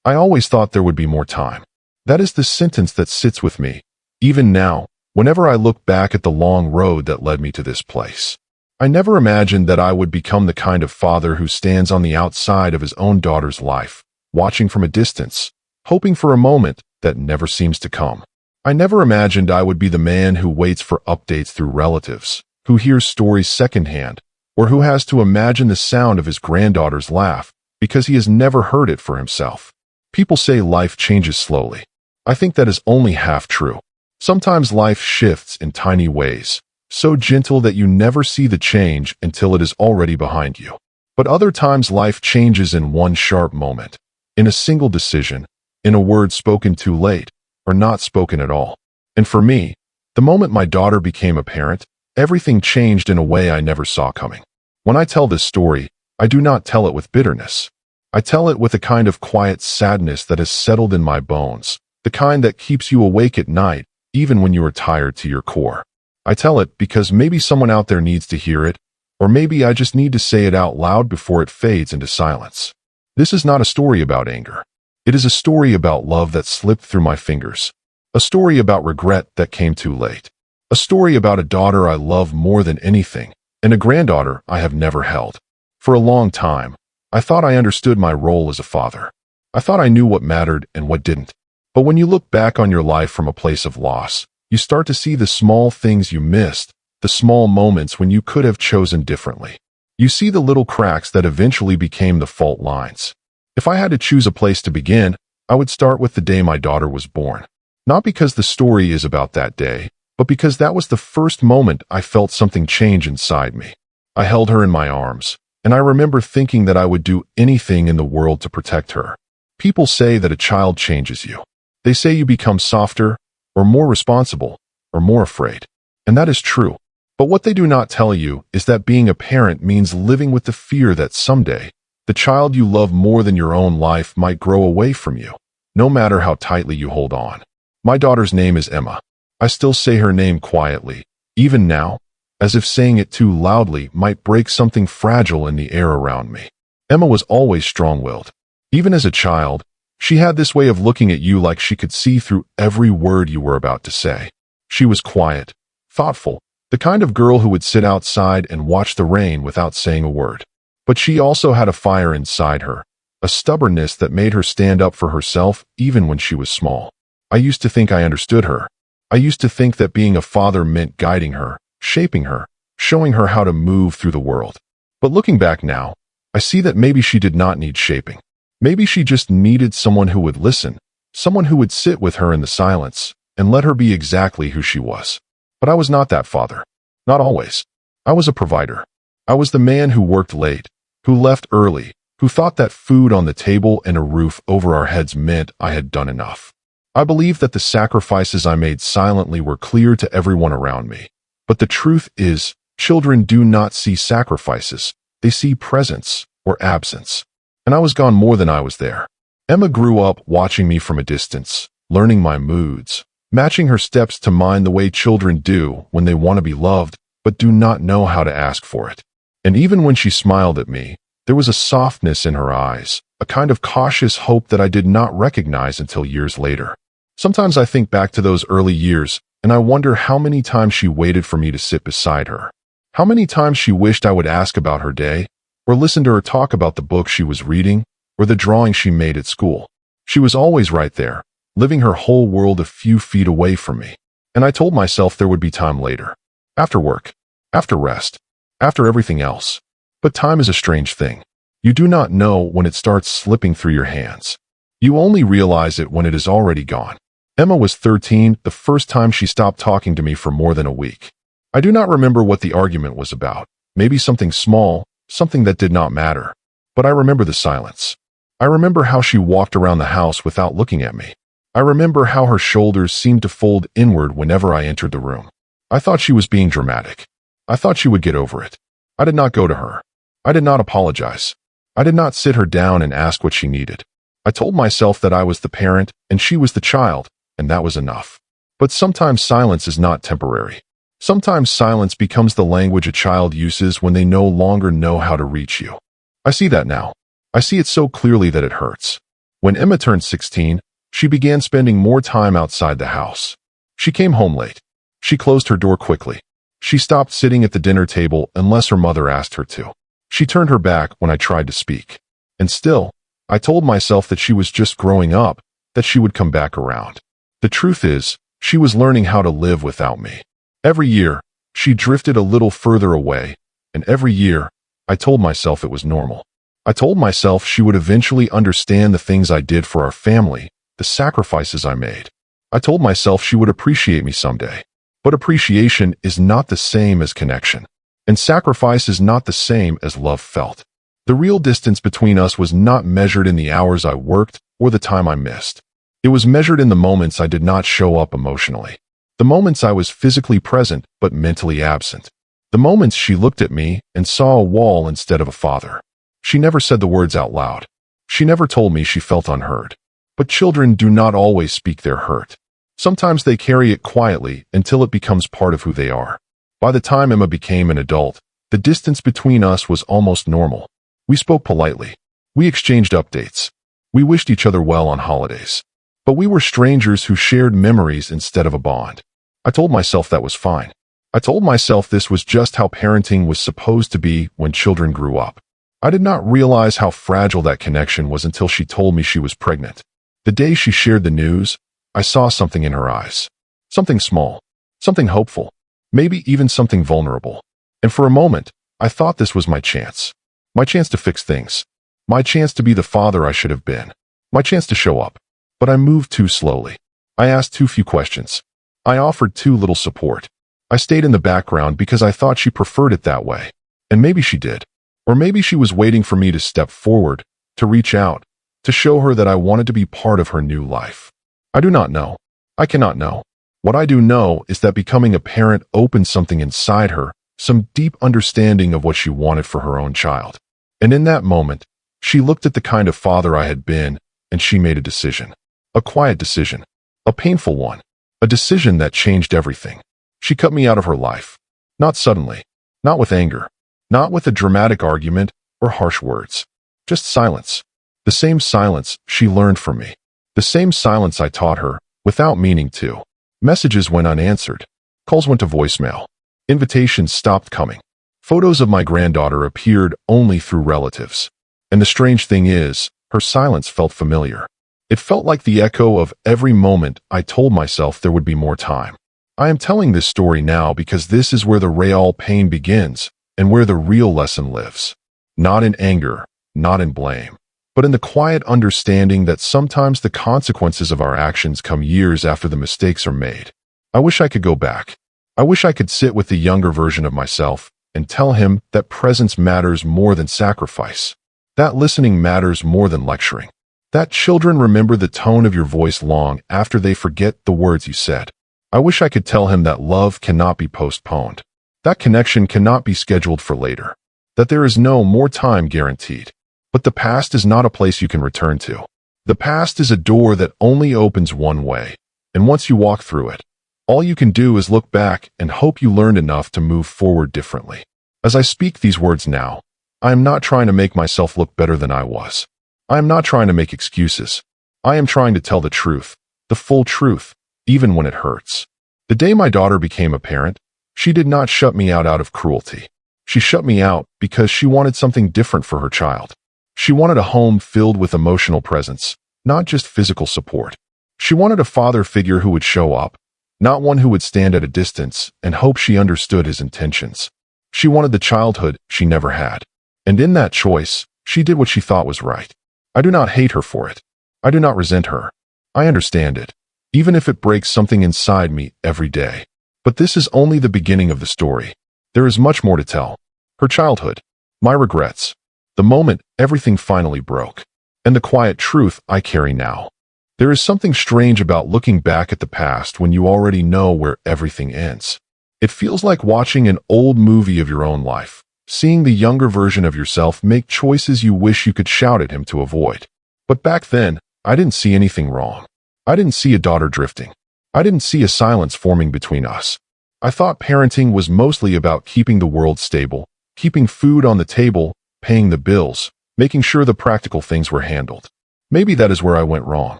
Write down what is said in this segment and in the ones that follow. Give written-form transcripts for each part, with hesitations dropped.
I always thought there would be more time. That is the sentence that sits with me, even now, whenever I look back at the long road that led me to this place. I never imagined that I would become the kind of father who stands on the outside of his own daughter's life, watching from a distance, hoping for a moment that never seems to come. I never imagined I would be the man who waits for updates through relatives, who hears stories secondhand, or who has to imagine the sound of his granddaughter's laugh because he has never heard it for himself. People say life changes slowly. I think that is only half true. Sometimes life shifts in tiny ways, so gentle that you never see the change until it is already behind you. But other times life changes in one sharp moment, in a single decision, in a word spoken too late, or not spoken at all. And for me, the moment my daughter became a parent, everything changed in a way I never saw coming. When I tell this story, I do not tell it with bitterness. I tell it with a kind of quiet sadness that has settled in my bones, the kind that keeps you awake at night, even when you are tired to your core. I tell it because maybe someone out there needs to hear it, or maybe I just need to say it out loud before it fades into silence. This is not a story about anger. It is a story about love that slipped through my fingers, a story about regret that came too late, a story about a daughter I love more than anything, and a granddaughter I have never held. For a long time, I thought I understood my role as a father. I thought I knew what mattered and what didn't. But when you look back on your life from a place of loss, you start to see the small things you missed, the small moments when you could have chosen differently. You see the little cracks that eventually became the fault lines. If I had to choose a place to begin, I would start with the day my daughter was born. Not because the story is about that day, but because that was the first moment I felt something change inside me. I held her in my arms, and I remember thinking that I would do anything in the world to protect her. People say that a child changes you. They say you become softer, or more responsible, or more afraid. And that is true. But what they do not tell you is that being a parent means living with the fear that someday, the child you love more than your own life might grow away from you, no matter how tightly you hold on. My daughter's name is Emma. I still say her name quietly, even now, as if saying it too loudly might break something fragile in the air around me. Emma was always strong-willed. Even as a child, she had this way of looking at you like she could see through every word you were about to say. She was quiet, thoughtful, the kind of girl who would sit outside and watch the rain without saying a word. But she also had a fire inside her, a stubbornness that made her stand up for herself even when she was small. I used to think I understood her. I used to think that being a father meant guiding her, shaping her, showing her how to move through the world. But looking back now, I see that maybe she did not need shaping. Maybe she just needed someone who would listen, someone who would sit with her in the silence, and let her be exactly who she was. But I was not that father. Not always. I was a provider. I was the man who worked late, who left early, who thought that food on the table and a roof over our heads meant I had done enough. I believed that the sacrifices I made silently were clear to everyone around me. But the truth is, children do not see sacrifices. They see presence or absence. And I was gone more than I was there. Emma grew up watching me from a distance, learning my moods, matching her steps to mine the way children do when they want to be loved, but do not know how to ask for it. And even when she smiled at me, there was a softness in her eyes, a kind of cautious hope that I did not recognize until years later. Sometimes I think back to those early years, and I wonder how many times she waited for me to sit beside her. How many times she wished I would ask about her day, or listen to her talk about the book she was reading, or the drawing she made at school. She was always right there, living her whole world a few feet away from me. And I told myself there would be time later. After work, after rest, after everything else. But time is a strange thing. You do not know when it starts slipping through your hands. You only realize it when it is already gone. Emma was 13 the first time she stopped talking to me for more than a week. I do not remember what the argument was about. Maybe something small, something that did not matter. But I remember the silence. I remember how she walked around the house without looking at me. I remember how her shoulders seemed to fold inward whenever I entered the room. I thought she was being dramatic. I thought she would get over it. I did not go to her. I did not apologize. I did not sit her down and ask what she needed. I told myself that I was the parent and she was the child, and that was enough. But sometimes silence is not temporary. Sometimes silence becomes the language a child uses when they no longer know how to reach you. I see that now. I see it so clearly that it hurts. When Emma turned 16, she began spending more time outside the house. She came home late. She closed her door quickly. She stopped sitting at the dinner table unless her mother asked her to. She turned her back when I tried to speak. And still, I told myself that she was just growing up, that she would come back around. The truth is, she was learning how to live without me. Every year, she drifted a little further away, and every year, I told myself it was normal. I told myself she would eventually understand the things I did for our family, the sacrifices I made. I told myself she would appreciate me someday. But appreciation is not the same as connection. And sacrifice is not the same as love felt. The real distance between us was not measured in the hours I worked or the time I missed. It was measured in the moments I did not show up emotionally. The moments I was physically present but mentally absent. The moments she looked at me and saw a wall instead of a father. She never said the words out loud. She never told me she felt unheard. But children do not always speak their hurt. Sometimes they carry it quietly until it becomes part of who they are. By the time Emma became an adult, the distance between us was almost normal. We spoke politely. We exchanged updates. We wished each other well on holidays. But we were strangers who shared memories instead of a bond. I told myself that was fine. I told myself this was just how parenting was supposed to be when children grew up. I did not realize how fragile that connection was until she told me she was pregnant. The day she shared the news, I saw something in her eyes. Something small. Something hopeful. Maybe even something vulnerable. And for a moment, I thought this was my chance. My chance to fix things. My chance to be the father I should have been. My chance to show up. But I moved too slowly. I asked too few questions. I offered too little support. I stayed in the background because I thought she preferred it that way. And maybe she did. Or maybe she was waiting for me to step forward, to reach out, to show her that I wanted to be part of her new life. I do not know. I cannot know. What I do know is that becoming a parent opened something inside her, some deep understanding of what she wanted for her own child. And in that moment, she looked at the kind of father I had been, and she made a decision. A quiet decision. A painful one. A decision that changed everything. She cut me out of her life. Not suddenly. Not with anger. Not with a dramatic argument or harsh words. Just silence. The same silence she learned from me. The same silence I taught her, without meaning to. Messages went unanswered. Calls went to voicemail. Invitations stopped coming. Photos of my granddaughter appeared only through relatives. And the strange thing is, her silence felt familiar. It felt like the echo of every moment I told myself there would be more time. I am telling this story now because this is where the real pain begins and where the real lesson lives. Not in anger, not in blame, but in the quiet understanding that sometimes the consequences of our actions come years after the mistakes are made. I wish I could go back. I wish I could sit with the younger version of myself and tell him that presence matters more than sacrifice. That listening matters more than lecturing. That children remember the tone of your voice long after they forget the words you said. I wish I could tell him that love cannot be postponed. That connection cannot be scheduled for later. That there is no more time guaranteed. But the past is not a place you can return to. The past is a door that only opens one way. And once you walk through it, all you can do is look back and hope you learned enough to move forward differently. As I speak these words now, I am not trying to make myself look better than I was. I am not trying to make excuses. I am trying to tell the truth, the full truth, even when it hurts. The day my daughter became a parent, she did not shut me out of cruelty. She shut me out because she wanted something different for her child. She wanted a home filled with emotional presence, not just physical support. She wanted a father figure who would show up, not one who would stand at a distance and hope she understood his intentions. She wanted the childhood she never had. And in that choice, she did what she thought was right. I do not hate her for it. I do not resent her. I understand it, even if it breaks something inside me every day. But this is only the beginning of the story. There is much more to tell. Her childhood, my regrets, the moment everything finally broke, and the quiet truth I carry now. There is something strange about looking back at the past when you already know where everything ends. It feels like watching an old movie of your own life, seeing the younger version of yourself make choices you wish you could shout at him to avoid. But back then, I didn't see anything wrong. I didn't see a daughter drifting. I didn't see a silence forming between us. I thought parenting was mostly about keeping the world stable, keeping food on the table, paying the bills, making sure the practical things were handled. Maybe that is where I went wrong.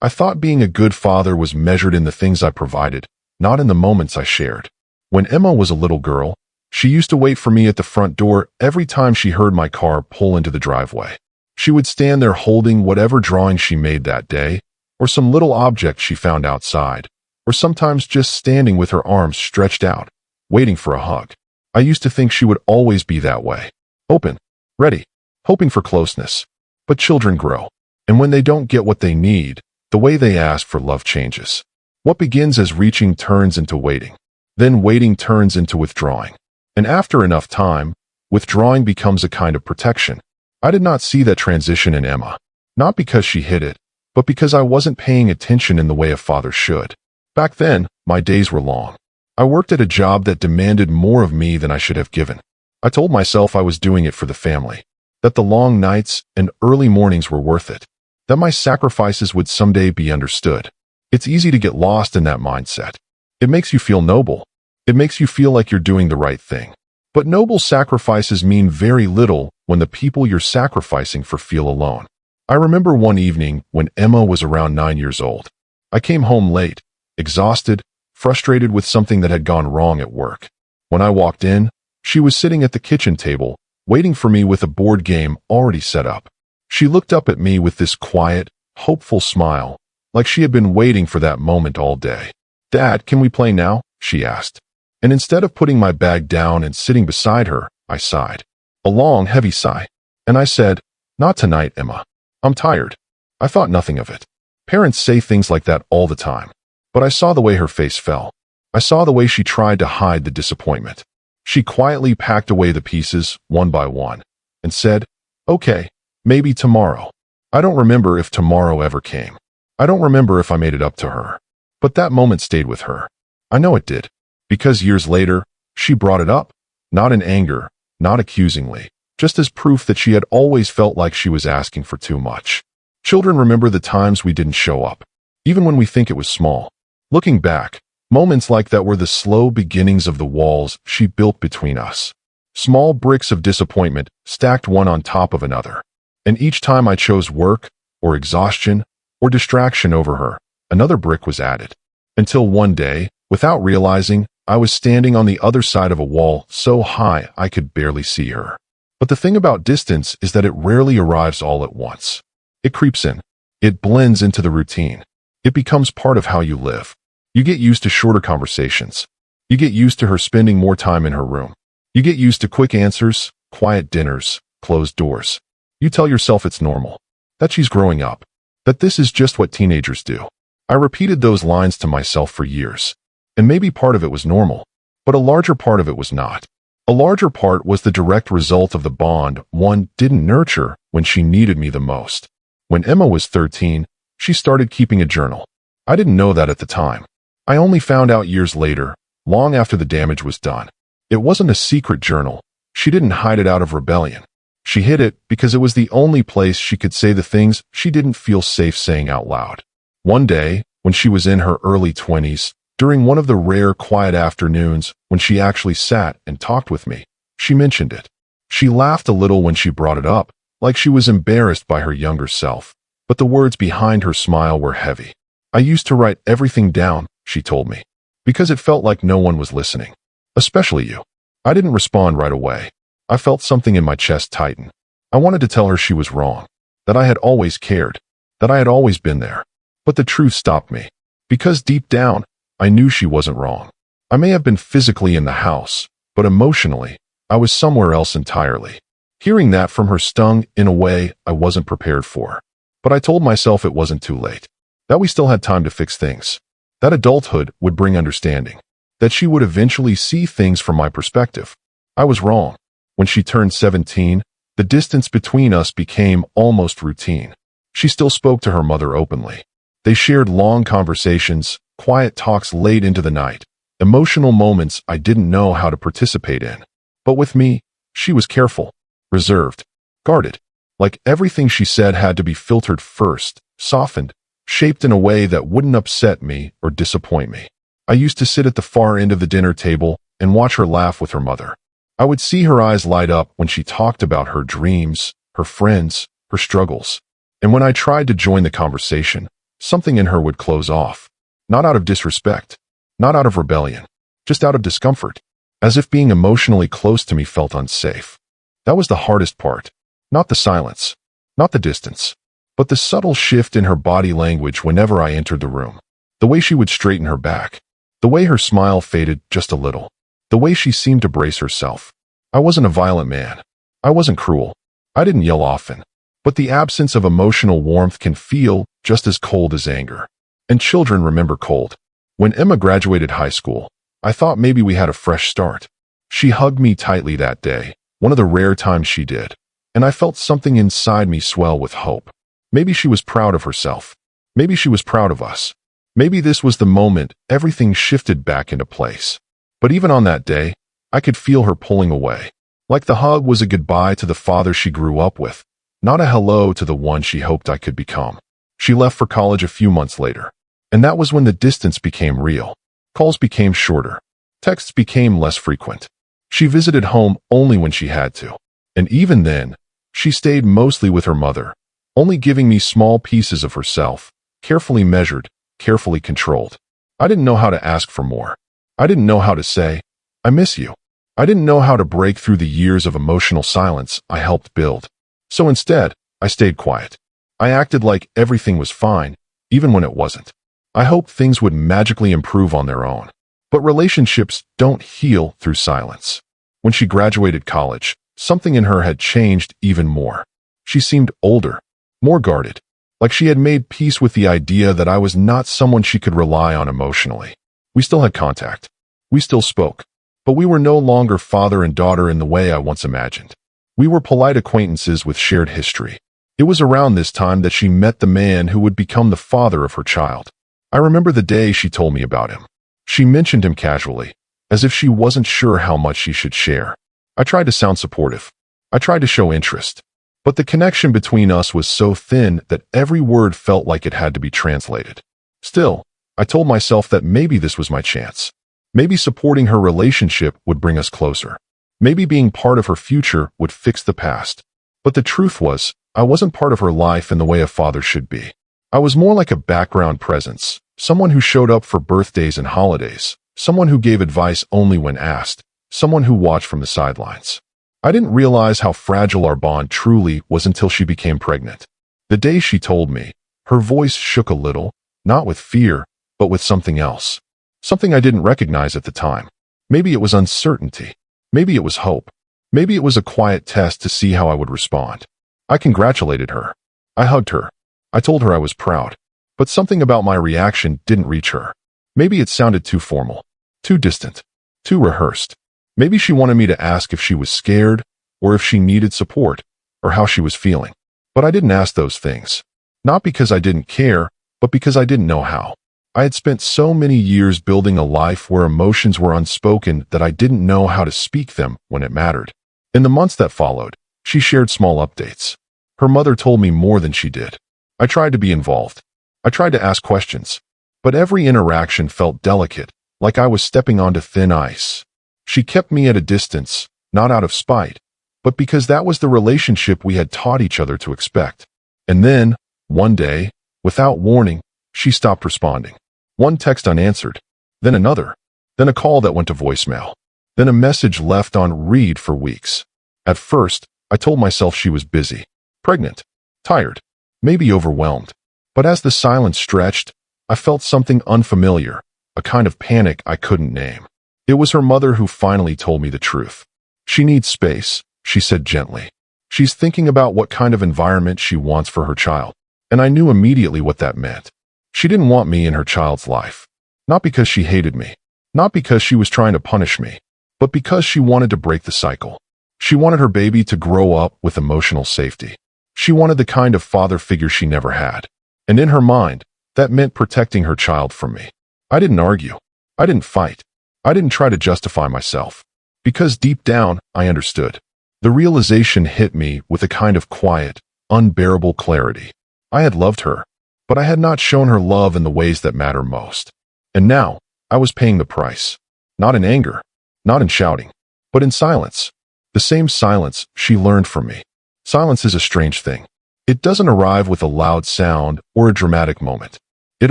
I thought being a good father was measured in the things I provided, not in the moments I shared. When Emma was a little girl, she used to wait for me at the front door every time she heard my car pull into the driveway. She would stand there holding whatever drawing she made that day, or some little object she found outside, or sometimes just standing with her arms stretched out, waiting for a hug. I used to think she would always be that way, open, ready, hoping for closeness. But children grow, and when they don't get what they need, the way they ask for love changes. What begins as reaching turns into waiting. Then waiting turns into withdrawing. And after enough time, withdrawing becomes a kind of protection. I did not see that transition in Emma, not because she hid it, but because I wasn't paying attention in the way a father should. Back then, my days were long. I worked at a job that demanded more of me than I should have given. I told myself I was doing it for the family, that the long nights and early mornings were worth it, that my sacrifices would someday be understood. It's easy to get lost in that mindset. It makes you feel noble. It makes you feel like you're doing the right thing. But noble sacrifices mean very little when the people you're sacrificing for feel alone. I remember one evening when Emma was around 9 years old. I came home late, exhausted, frustrated with something that had gone wrong at work. When I walked in, she was sitting at the kitchen table, waiting for me with a board game already set up. She looked up at me with this quiet, hopeful smile, like she had been waiting for that moment all day. "Dad, can we play now?" she asked. And instead of putting my bag down and sitting beside her, I sighed. A long, heavy sigh. And I said, "Not tonight, Emma. I'm tired." I thought nothing of it. Parents say things like that all the time. But I saw the way her face fell. I saw the way she tried to hide the disappointment. She quietly packed away the pieces, one by one, and said, "Okay, maybe tomorrow." I don't remember if tomorrow ever came. I don't remember if I made it up to her. But that moment stayed with her. I know it did. Because years later, she brought it up, not in anger, not accusingly, just as proof that she had always felt like she was asking for too much. Children remember the times we didn't show up, even when we think it was small. Looking back, moments like that were the slow beginnings of the walls she built between us. Small bricks of disappointment stacked one on top of another. And each time I chose work, or exhaustion, or distraction over her, another brick was added. Until one day, without realizing, I was standing on the other side of a wall so high I could barely see her. But the thing about distance is that it rarely arrives all at once. It creeps in. It blends into the routine. It becomes part of how you live. You get used to shorter conversations. You get used to her spending more time in her room. You get used to quick answers, quiet dinners, closed doors. You tell yourself it's normal, that she's growing up, that this is just what teenagers do. I repeated those lines to myself for years. And maybe part of it was normal, but a larger part of it was not. A larger part was the direct result of the bond one didn't nurture when she needed me the most. When Emma was 13, she started keeping a journal. I didn't know that at the time. I only found out years later, long after the damage was done. It wasn't a secret journal. She didn't hide it out of rebellion. She hid it because it was the only place she could say the things she didn't feel safe saying out loud. One day, when she was in her early 20s, during one of the rare quiet afternoons when she actually sat and talked with me, she mentioned it. She laughed a little when she brought it up, like she was embarrassed by her younger self, but the words behind her smile were heavy. "I used to write everything down," she told me, "because it felt like no one was listening. Especially you." I didn't respond right away. I felt something in my chest tighten. I wanted to tell her she was wrong, that I had always cared, that I had always been there. But the truth stopped me. Because deep down, I knew she wasn't wrong. I may have been physically in the house, but emotionally, I was somewhere else entirely. Hearing that from her stung in a way I wasn't prepared for. But I told myself it wasn't too late, that we still had time to fix things, that adulthood would bring understanding, that she would eventually see things from my perspective. I was wrong. When she turned 17, the distance between us became almost routine. She still spoke to her mother openly. They shared long conversations, quiet talks late into the night, emotional moments I didn't know how to participate in. But with me, she was careful, reserved, guarded. Like everything she said had to be filtered first, softened, shaped in a way that wouldn't upset me or disappoint me. I used to sit at the far end of the dinner table and watch her laugh with her mother. I would see her eyes light up when she talked about her dreams, her friends, her struggles. And when I tried to join the conversation, something in her would close off. Not out of disrespect, not out of rebellion, just out of discomfort, as if being emotionally close to me felt unsafe. That was the hardest part. Not the silence, not the distance, but the subtle shift in her body language whenever I entered the room. The way she would straighten her back, the way her smile faded just a little, the way she seemed to brace herself. I wasn't a violent man. I wasn't cruel. I didn't yell often. But the absence of emotional warmth can feel just as cold as anger. And children remember cold. When Emma graduated high school, I thought maybe we had a fresh start. She hugged me tightly that day, one of the rare times she did, and I felt something inside me swell with hope. Maybe she was proud of herself. Maybe she was proud of us. Maybe this was the moment everything shifted back into place. But even on that day, I could feel her pulling away. Like the hug was a goodbye to the father she grew up with, not a hello to the one she hoped I could become. She left for college a few months later, and that was when the distance became real. Calls became shorter. Texts became less frequent. She visited home only when she had to. And even then, she stayed mostly with her mother, only giving me small pieces of herself, carefully measured, carefully controlled. I didn't know how to ask for more. I didn't know how to say, I miss you. I didn't know how to break through the years of emotional silence I helped build. So instead, I stayed quiet. I acted like everything was fine, even when it wasn't. I hoped things would magically improve on their own. But relationships don't heal through silence. When she graduated college, something in her had changed even more. She seemed older, more guarded, like she had made peace with the idea that I was not someone she could rely on emotionally. We still had contact. We still spoke. But we were no longer father and daughter in the way I once imagined. We were polite acquaintances with shared history. It was around this time that she met the man who would become the father of her child. I remember the day she told me about him. She mentioned him casually, as if she wasn't sure how much she should share. I tried to sound supportive. I tried to show interest. But the connection between us was so thin that every word felt like it had to be translated. Still, I told myself that maybe this was my chance. Maybe supporting her relationship would bring us closer. Maybe being part of her future would fix the past. But the truth was, I wasn't part of her life in the way a father should be. I was more like a background presence, someone who showed up for birthdays and holidays, someone who gave advice only when asked, someone who watched from the sidelines. I didn't realize how fragile our bond truly was until she became pregnant. The day she told me, her voice shook a little, not with fear, but with something else. Something I didn't recognize at the time. Maybe it was uncertainty. Maybe it was hope. Maybe it was a quiet test to see how I would respond. I congratulated her. I hugged her. I told her I was proud. But something about my reaction didn't reach her. Maybe it sounded too formal, too distant, too rehearsed. Maybe she wanted me to ask if she was scared, or if she needed support, or how she was feeling. But I didn't ask those things. Not because I didn't care, but because I didn't know how. I had spent so many years building a life where emotions were unspoken that I didn't know how to speak them when it mattered. In the months that followed, she shared small updates. Her mother told me more than she did. I tried to be involved. I tried to ask questions. But every interaction felt delicate, like I was stepping onto thin ice. She kept me at a distance, not out of spite, but because that was the relationship we had taught each other to expect. And then, one day, without warning, she stopped responding. One text unanswered, then another, then a call that went to voicemail, then a message left on read for weeks. At first, I told myself she was busy, pregnant, tired, maybe overwhelmed. But as the silence stretched, I felt something unfamiliar, a kind of panic I couldn't name. It was her mother who finally told me the truth. She needs space, she said gently. She's thinking about what kind of environment she wants for her child. And I knew immediately what that meant. She didn't want me in her child's life. Not because she hated me. Not because she was trying to punish me. But because she wanted to break the cycle. She wanted her baby to grow up with emotional safety. She wanted the kind of father figure she never had. And in her mind, that meant protecting her child from me. I didn't argue. I didn't fight. I didn't try to justify myself. Because deep down, I understood. The realization hit me with a kind of quiet, unbearable clarity. I had loved her, but I had not shown her love in the ways that matter most. And now, I was paying the price. Not in anger, not in shouting, but in silence. The same silence she learned from me. Silence is a strange thing. It doesn't arrive with a loud sound or a dramatic moment. It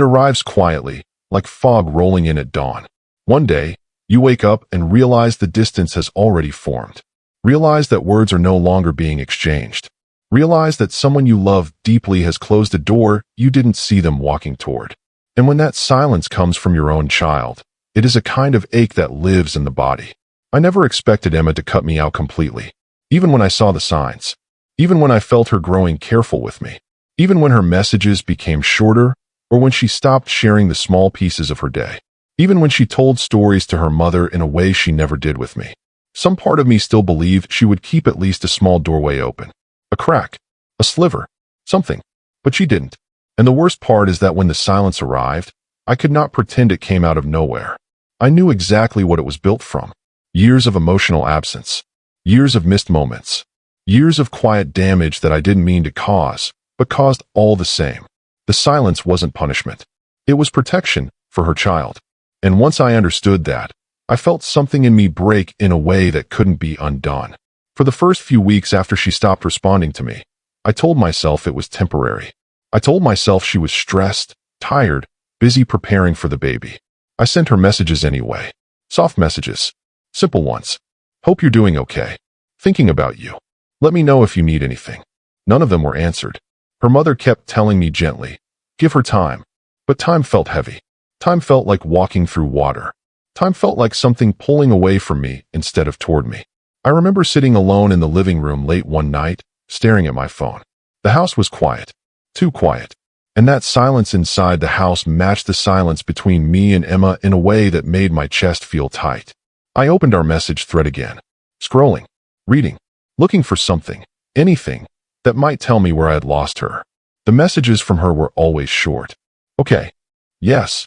arrives quietly, like fog rolling in at dawn. One day, you wake up and realize the distance has already formed. Realize that words are no longer being exchanged. Realize that someone you love deeply has closed a door you didn't see them walking toward. And when that silence comes from your own child, it is a kind of ache that lives in the body. I never expected Emma to cut me out completely, even when I saw the signs. Even when I felt her growing careful with me, even when her messages became shorter, or when she stopped sharing the small pieces of her day, even when she told stories to her mother in a way she never did with me. Some part of me still believed she would keep at least a small doorway open, a crack, a sliver, something, but she didn't. And the worst part is that when the silence arrived, I could not pretend it came out of nowhere. I knew exactly what it was built from. Years of emotional absence, years of missed moments, years of quiet damage that I didn't mean to cause, but caused all the same. The silence wasn't punishment. It was protection for her child. And once I understood that, I felt something in me break in a way that couldn't be undone. For the first few weeks after she stopped responding to me, I told myself it was temporary. I told myself she was stressed, tired, busy preparing for the baby. I sent her messages anyway. Soft messages. Simple ones. Hope you're doing okay. Thinking about you. Let me know if you need anything. None of them were answered. Her mother kept telling me gently, give her time. But time felt heavy. Time felt like walking through water. Time felt like something pulling away from me instead of toward me. I remember sitting alone in the living room late one night, staring at my phone. The house was quiet. Too quiet. And that silence inside the house matched the silence between me and Emma in a way that made my chest feel tight. I opened our message thread again. Scrolling. Reading. Looking for something, anything, that might tell me where I had lost her. The messages from her were always short. Okay. Yes.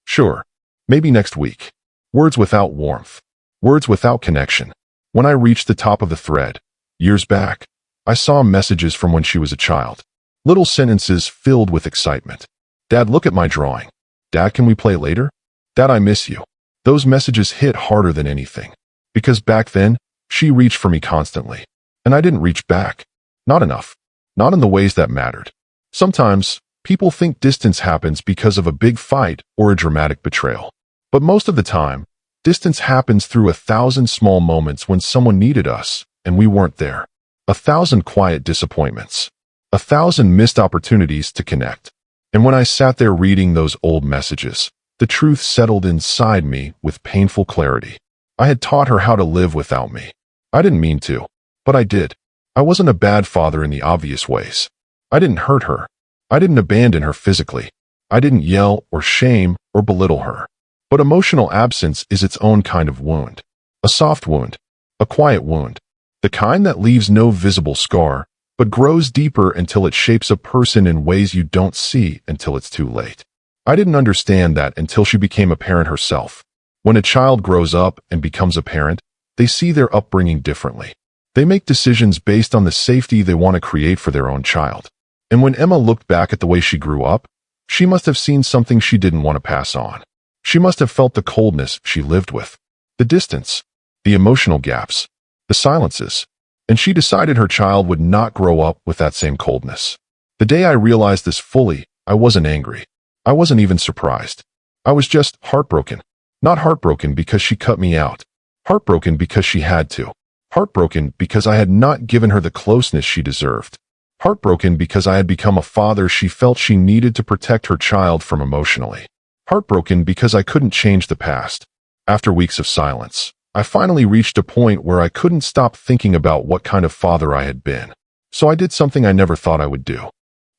Sure. Maybe next week. Words without warmth. Words without connection. When I reached the top of the thread, years back, I saw messages from when she was a child. Little sentences filled with excitement. Dad, look at my drawing. Dad, can we play later? Dad, I miss you. Those messages hit harder than anything. Because back then, she reached for me constantly. And I didn't reach back. Not enough. Not in the ways that mattered. Sometimes, people think distance happens because of a big fight or a dramatic betrayal. But most of the time, distance happens through 1,000 small moments when someone needed us, and we weren't there. 1,000 quiet disappointments. 1,000 missed opportunities to connect. And when I sat there reading those old messages, the truth settled inside me with painful clarity. I had taught her how to live without me. I didn't mean to, but I did. I wasn't a bad father in the obvious ways. I didn't hurt her. I didn't abandon her physically. I didn't yell or shame or belittle her. But emotional absence is its own kind of wound. A soft wound. A quiet wound. The kind that leaves no visible scar, but grows deeper until it shapes a person in ways you don't see until it's too late. I didn't understand that until she became a parent herself. When a child grows up and becomes a parent, they see their upbringing differently. They make decisions based on the safety they want to create for their own child. And when Emma looked back at the way she grew up, she must have seen something she didn't want to pass on. She must have felt the coldness she lived with, the distance, the emotional gaps, the silences, and she decided her child would not grow up with that same coldness. The day I realized this fully, I wasn't angry. I wasn't even surprised. I was just heartbroken. Not heartbroken because she cut me out. Heartbroken because she had to. Heartbroken because I had not given her the closeness she deserved. Heartbroken because I had become a father she felt she needed to protect her child from emotionally. Heartbroken because I couldn't change the past. After weeks of silence, I finally reached a point where I couldn't stop thinking about what kind of father I had been. So I did something I never thought I would do.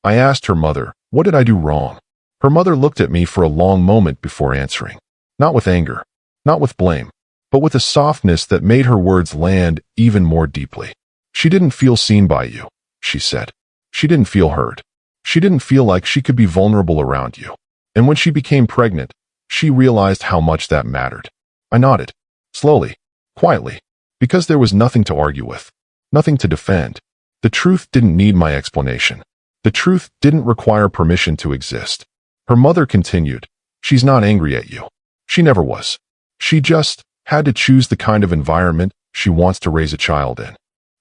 I asked her mother, what did I do wrong? Her mother looked at me for a long moment before answering. Not with anger, not with blame, but with a softness that made her words land even more deeply. She didn't feel seen by you, she said. She didn't feel heard. She didn't feel like she could be vulnerable around you. And when she became pregnant, she realized how much that mattered. I nodded. Slowly, quietly, because there was nothing to argue with, nothing to defend. The truth didn't need my explanation. The truth didn't require permission to exist. Her mother continued, she's not angry at you. She never was. She just had to choose the kind of environment she wants to raise a child in.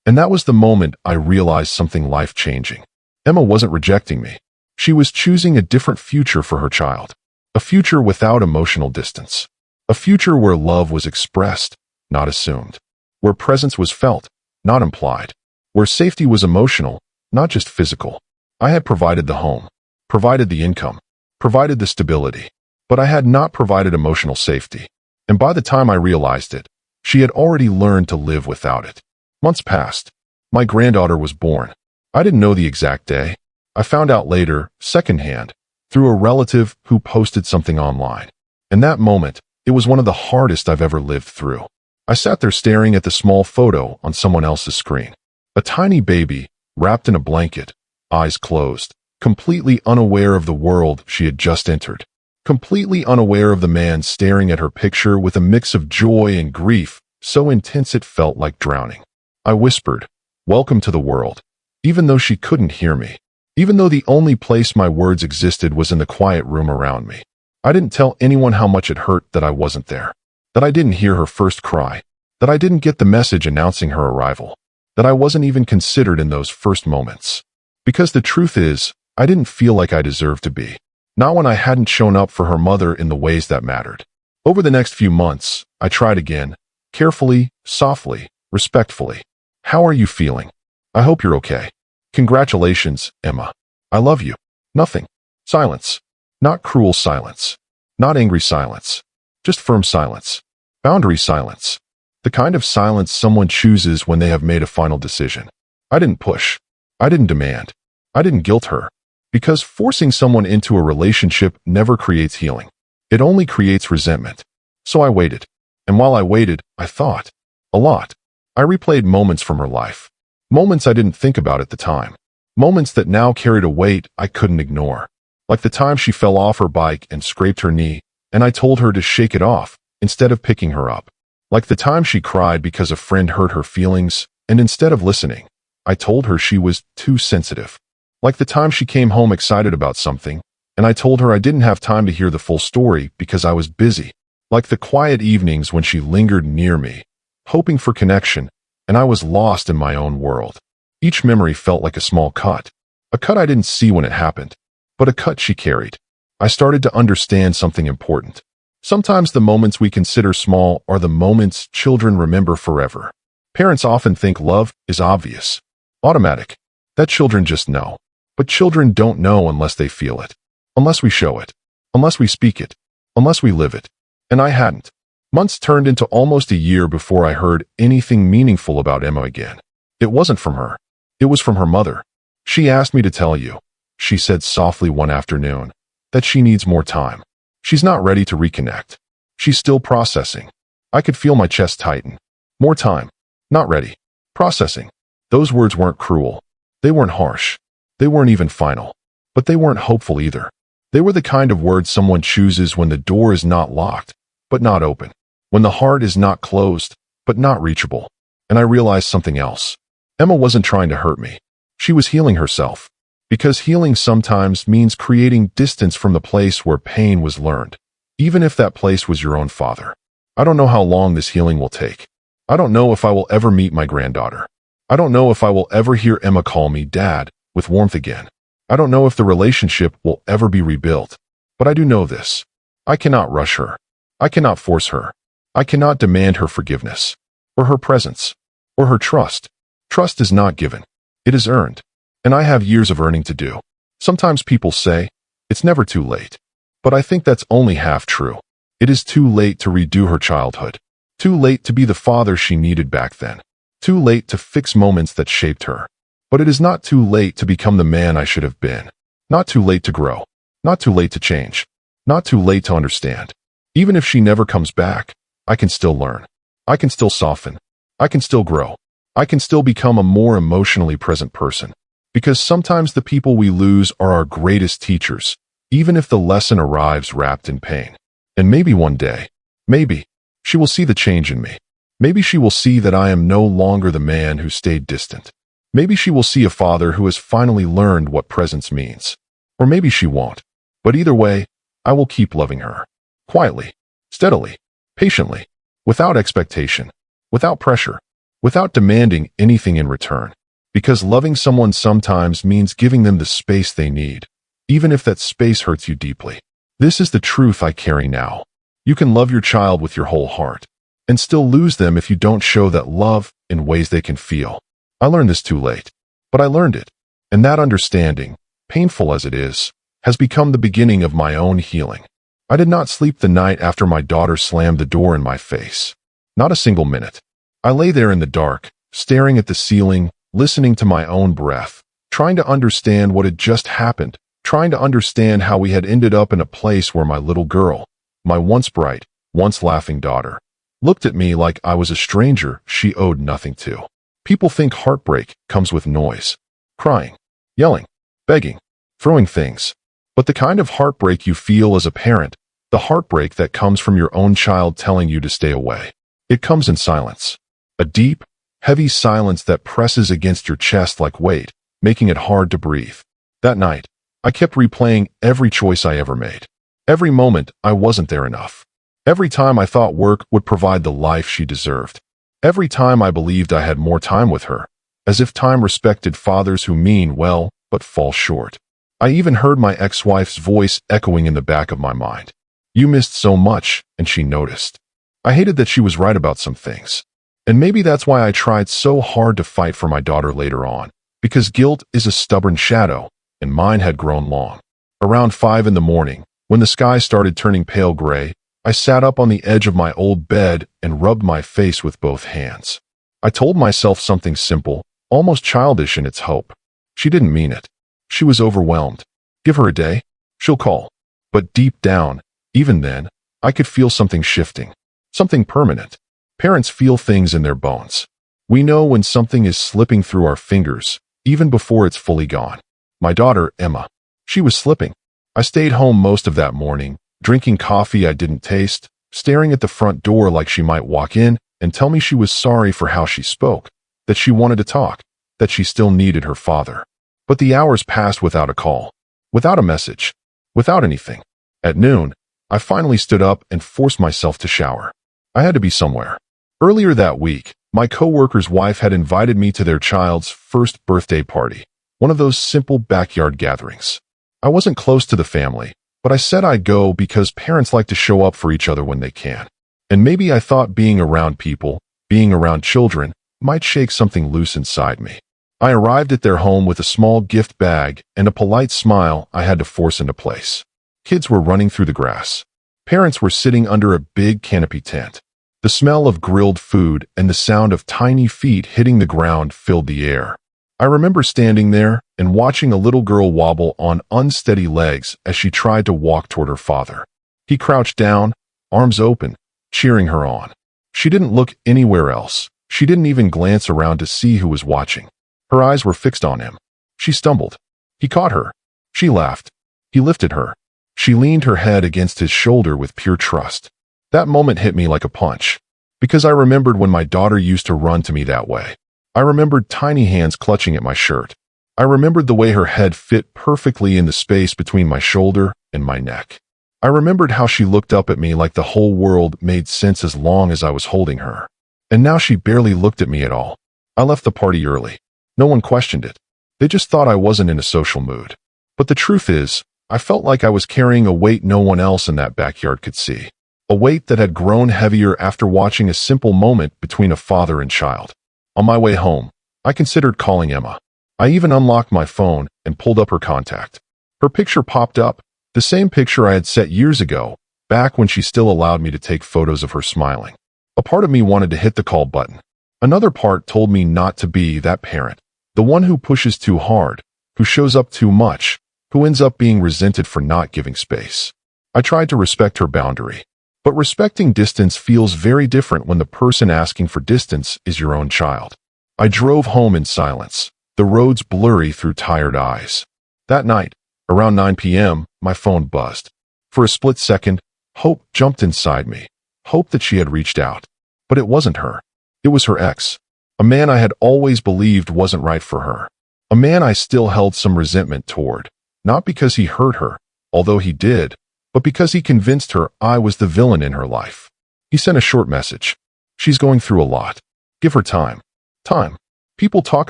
And that was the moment I realized something life-changing. Emma wasn't rejecting me. She was choosing a different future for her child. A future without emotional distance. A future where love was expressed, not assumed. Where presence was felt, not implied. Where safety was emotional, not just physical. I had provided the home, provided the income, provided the stability, but I had not provided emotional safety. And by the time I realized it, she had already learned to live without it. Months passed. My granddaughter was born. I didn't know the exact day. I found out later, secondhand, through a relative who posted something online. In that moment, it was one of the hardest I've ever lived through. I sat there staring at the small photo on someone else's screen. A tiny baby, wrapped in a blanket, eyes closed, completely unaware of the world she had just entered. Completely unaware of the man staring at her picture with a mix of joy and grief, so intense it felt like drowning. I whispered, "Welcome to the world," even though she couldn't hear me. Even though the only place my words existed was in the quiet room around me. I didn't tell anyone how much it hurt that I wasn't there. That I didn't hear her first cry. That I didn't get the message announcing her arrival. That I wasn't even considered in those first moments. Because the truth is, I didn't feel like I deserved to be. Not when I hadn't shown up for her mother in the ways that mattered. Over the next few months, I tried again. Carefully, softly, respectfully. "How are you feeling? I hope you're okay. Congratulations, Emma. I love you." Nothing. Silence. Not cruel silence. Not angry silence. Just firm silence. Boundary silence. The kind of silence someone chooses when they have made a final decision. I didn't push. I didn't demand. I didn't guilt her. Because forcing someone into a relationship never creates healing. It only creates resentment. So I waited. And while I waited, I thought. A lot. I replayed moments from her life. Moments I didn't think about at the time. Moments that now carried a weight I couldn't ignore. Like the time she fell off her bike and scraped her knee, and I told her to shake it off instead of picking her up. Like the time she cried because a friend hurt her feelings, and instead of listening, I told her she was too sensitive. Like the time she came home excited about something, and I told her I didn't have time to hear the full story because I was busy. Like the quiet evenings when she lingered near me, hoping for connection, and I was lost in my own world. Each memory felt like a small cut. A cut I didn't see when it happened, but a cut she carried. I started to understand something important. Sometimes the moments we consider small are the moments children remember forever. Parents often think love is obvious, automatic, that children just know. But children don't know unless they feel it, unless we show it, unless we speak it, unless we live it. And I hadn't. Months turned into almost a year before I heard anything meaningful about Emma again. It wasn't from her. It was from her mother. "She asked me to tell you," she said softly one afternoon, "that she needs more time. She's not ready to reconnect. She's still processing." I could feel my chest tighten. More time. Not ready. Processing. Those words weren't cruel. They weren't harsh. They weren't even final. But they weren't hopeful either. They were the kind of words someone chooses when the door is not locked, but not open. When the heart is not closed, but not reachable. And I realized something else. Emma wasn't trying to hurt me. She was healing herself. Because healing sometimes means creating distance from the place where pain was learned, even if that place was your own father. I don't know how long this healing will take. I don't know if I will ever meet my granddaughter. I don't know if I will ever hear Emma call me Dad with warmth again. I don't know if the relationship will ever be rebuilt. But I do know this. I cannot rush her. I cannot force her. I cannot demand her forgiveness, or her presence, or her trust. Trust is not given. It is earned. And I have years of earning to do. Sometimes people say, it's never too late. But I think that's only half true. It is too late to redo her childhood. Too late to be the father she needed back then. Too late to fix moments that shaped her. But it is not too late to become the man I should have been. Not too late to grow. Not too late to change. Not too late to understand. Even if she never comes back, I can still learn. I can still soften. I can still grow. I can still become a more emotionally present person. Because sometimes the people we lose are our greatest teachers, even if the lesson arrives wrapped in pain. And maybe one day, maybe, she will see the change in me. Maybe she will see that I am no longer the man who stayed distant. Maybe she will see a father who has finally learned what presence means. Or maybe she won't. But either way, I will keep loving her. Quietly, steadily, patiently, without expectation, without pressure, without demanding anything in return. Because loving someone sometimes means giving them the space they need, even if that space hurts you deeply. This is the truth I carry now. You can love your child with your whole heart, and still lose them if you don't show that love in ways they can feel. I learned this too late, but I learned it, and that understanding, painful as it is, has become the beginning of my own healing. I did not sleep the night after my daughter slammed the door in my face. Not a single minute. I lay there in the dark, staring at the ceiling, listening to my own breath, trying to understand what had just happened, trying to understand how we had ended up in a place where my little girl, my once bright, once laughing daughter, looked at me like I was a stranger she owed nothing to. People think heartbreak comes with noise, crying, yelling, begging, throwing things. But the kind of heartbreak you feel as a parent, the heartbreak that comes from your own child telling you to stay away, it comes in silence. A deep, heavy silence that presses against your chest like weight, making it hard to breathe. That night, I kept replaying every choice I ever made. Every moment I wasn't there enough. Every time I thought work would provide the life she deserved. Every time I believed I had more time with her, as if time respected fathers who mean well but fall short. I even heard my ex-wife's voice echoing in the back of my mind. You missed so much, and she noticed. I hated that she was right about some things. And maybe that's why I tried so hard to fight for my daughter later on, because guilt is a stubborn shadow, and mine had grown long. Around 5 in the morning, when the sky started turning pale gray, I sat up on the edge of my old bed and rubbed my face with both hands. I told myself something simple, almost childish in its hope. She didn't mean it. She was overwhelmed. Give her a day. She'll call. But deep down, even then, I could feel something shifting. Something permanent. Parents feel things in their bones. We know when something is slipping through our fingers, even before it's fully gone. My daughter, Emma. She was slipping. I stayed home most of that morning, drinking coffee I didn't taste, staring at the front door like she might walk in and tell me she was sorry for how she spoke, that she wanted to talk, that she still needed her father. But the hours passed without a call, without a message, without anything. At noon, I finally stood up and forced myself to shower. I had to be somewhere. Earlier that week, my coworker's wife had invited me to their child's first birthday party, one of those simple backyard gatherings. I wasn't close to the family, but I said I'd go because parents like to show up for each other when they can. And maybe I thought being around people, being around children, might shake something loose inside me. I arrived at their home with a small gift bag and a polite smile I had to force into place. Kids were running through the grass. Parents were sitting under a big canopy tent. The smell of grilled food and the sound of tiny feet hitting the ground filled the air. I remember standing there and watching a little girl wobble on unsteady legs as she tried to walk toward her father. He crouched down, arms open, cheering her on. She didn't look anywhere else. She didn't even glance around to see who was watching. Her eyes were fixed on him. She stumbled. He caught her. She laughed. He lifted her. She leaned her head against his shoulder with pure trust. That moment hit me like a punch, because I remembered when my daughter used to run to me that way. I remembered tiny hands clutching at my shirt. I remembered the way her head fit perfectly in the space between my shoulder and my neck. I remembered how she looked up at me like the whole world made sense as long as I was holding her. And now she barely looked at me at all. I left the party early. No one questioned it. They just thought I wasn't in a social mood. But the truth is, I felt like I was carrying a weight no one else in that backyard could see. A weight that had grown heavier after watching a simple moment between a father and child. On my way home, I considered calling Emma. I even unlocked my phone and pulled up her contact. Her picture popped up, the same picture I had set years ago, back when she still allowed me to take photos of her smiling. A part of me wanted to hit the call button. Another part told me not to be that parent, the one who pushes too hard, who shows up too much, who ends up being resented for not giving space. I tried to respect her boundary. But respecting distance feels very different when the person asking for distance is your own child. I drove home in silence, the roads blurry through tired eyes. That night, around 9 p.m., my phone buzzed. For a split second, hope jumped inside me. Hope that she had reached out. But it wasn't her. It was her ex. A man I had always believed wasn't right for her. A man I still held some resentment toward. Not because he hurt her, although he did, but because he convinced her I was the villain in her life. He sent a short message. She's going through a lot. Give her time. Time. People talk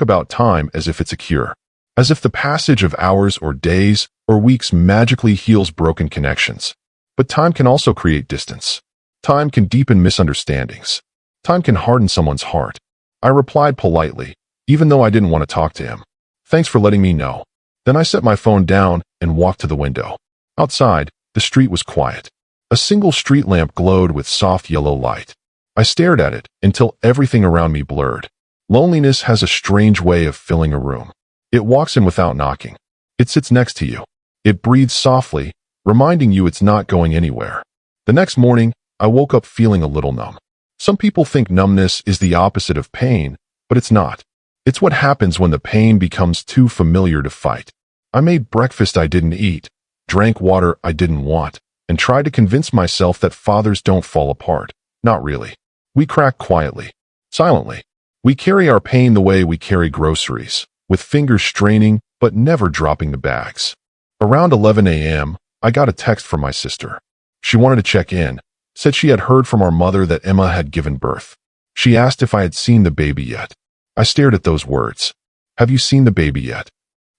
about time as if it's a cure, as if the passage of hours or days or weeks magically heals broken connections. But time can also create distance. Time can deepen misunderstandings. Time can harden someone's heart. I replied politely, even though I didn't want to talk to him. Thanks for letting me know. Then I set my phone down and walked to the window. Outside, the street was quiet. A single street lamp glowed with soft yellow light. I stared at it until everything around me blurred. Loneliness has a strange way of filling a room. It walks in without knocking. It sits next to you. It breathes softly, reminding you it's not going anywhere. The next morning, I woke up feeling a little numb. Some people think numbness is the opposite of pain, but it's not. It's what happens when the pain becomes too familiar to fight. I made breakfast I didn't eat, drank water I didn't want, and tried to convince myself that fathers don't fall apart. Not really. We crack quietly, silently. We carry our pain the way we carry groceries, with fingers straining but never dropping the bags. Around 11 a.m., I got a text from my sister. She wanted to check in, said she had heard from our mother that Emma had given birth. She asked if I had seen the baby yet. I stared at those words. Have you seen the baby yet?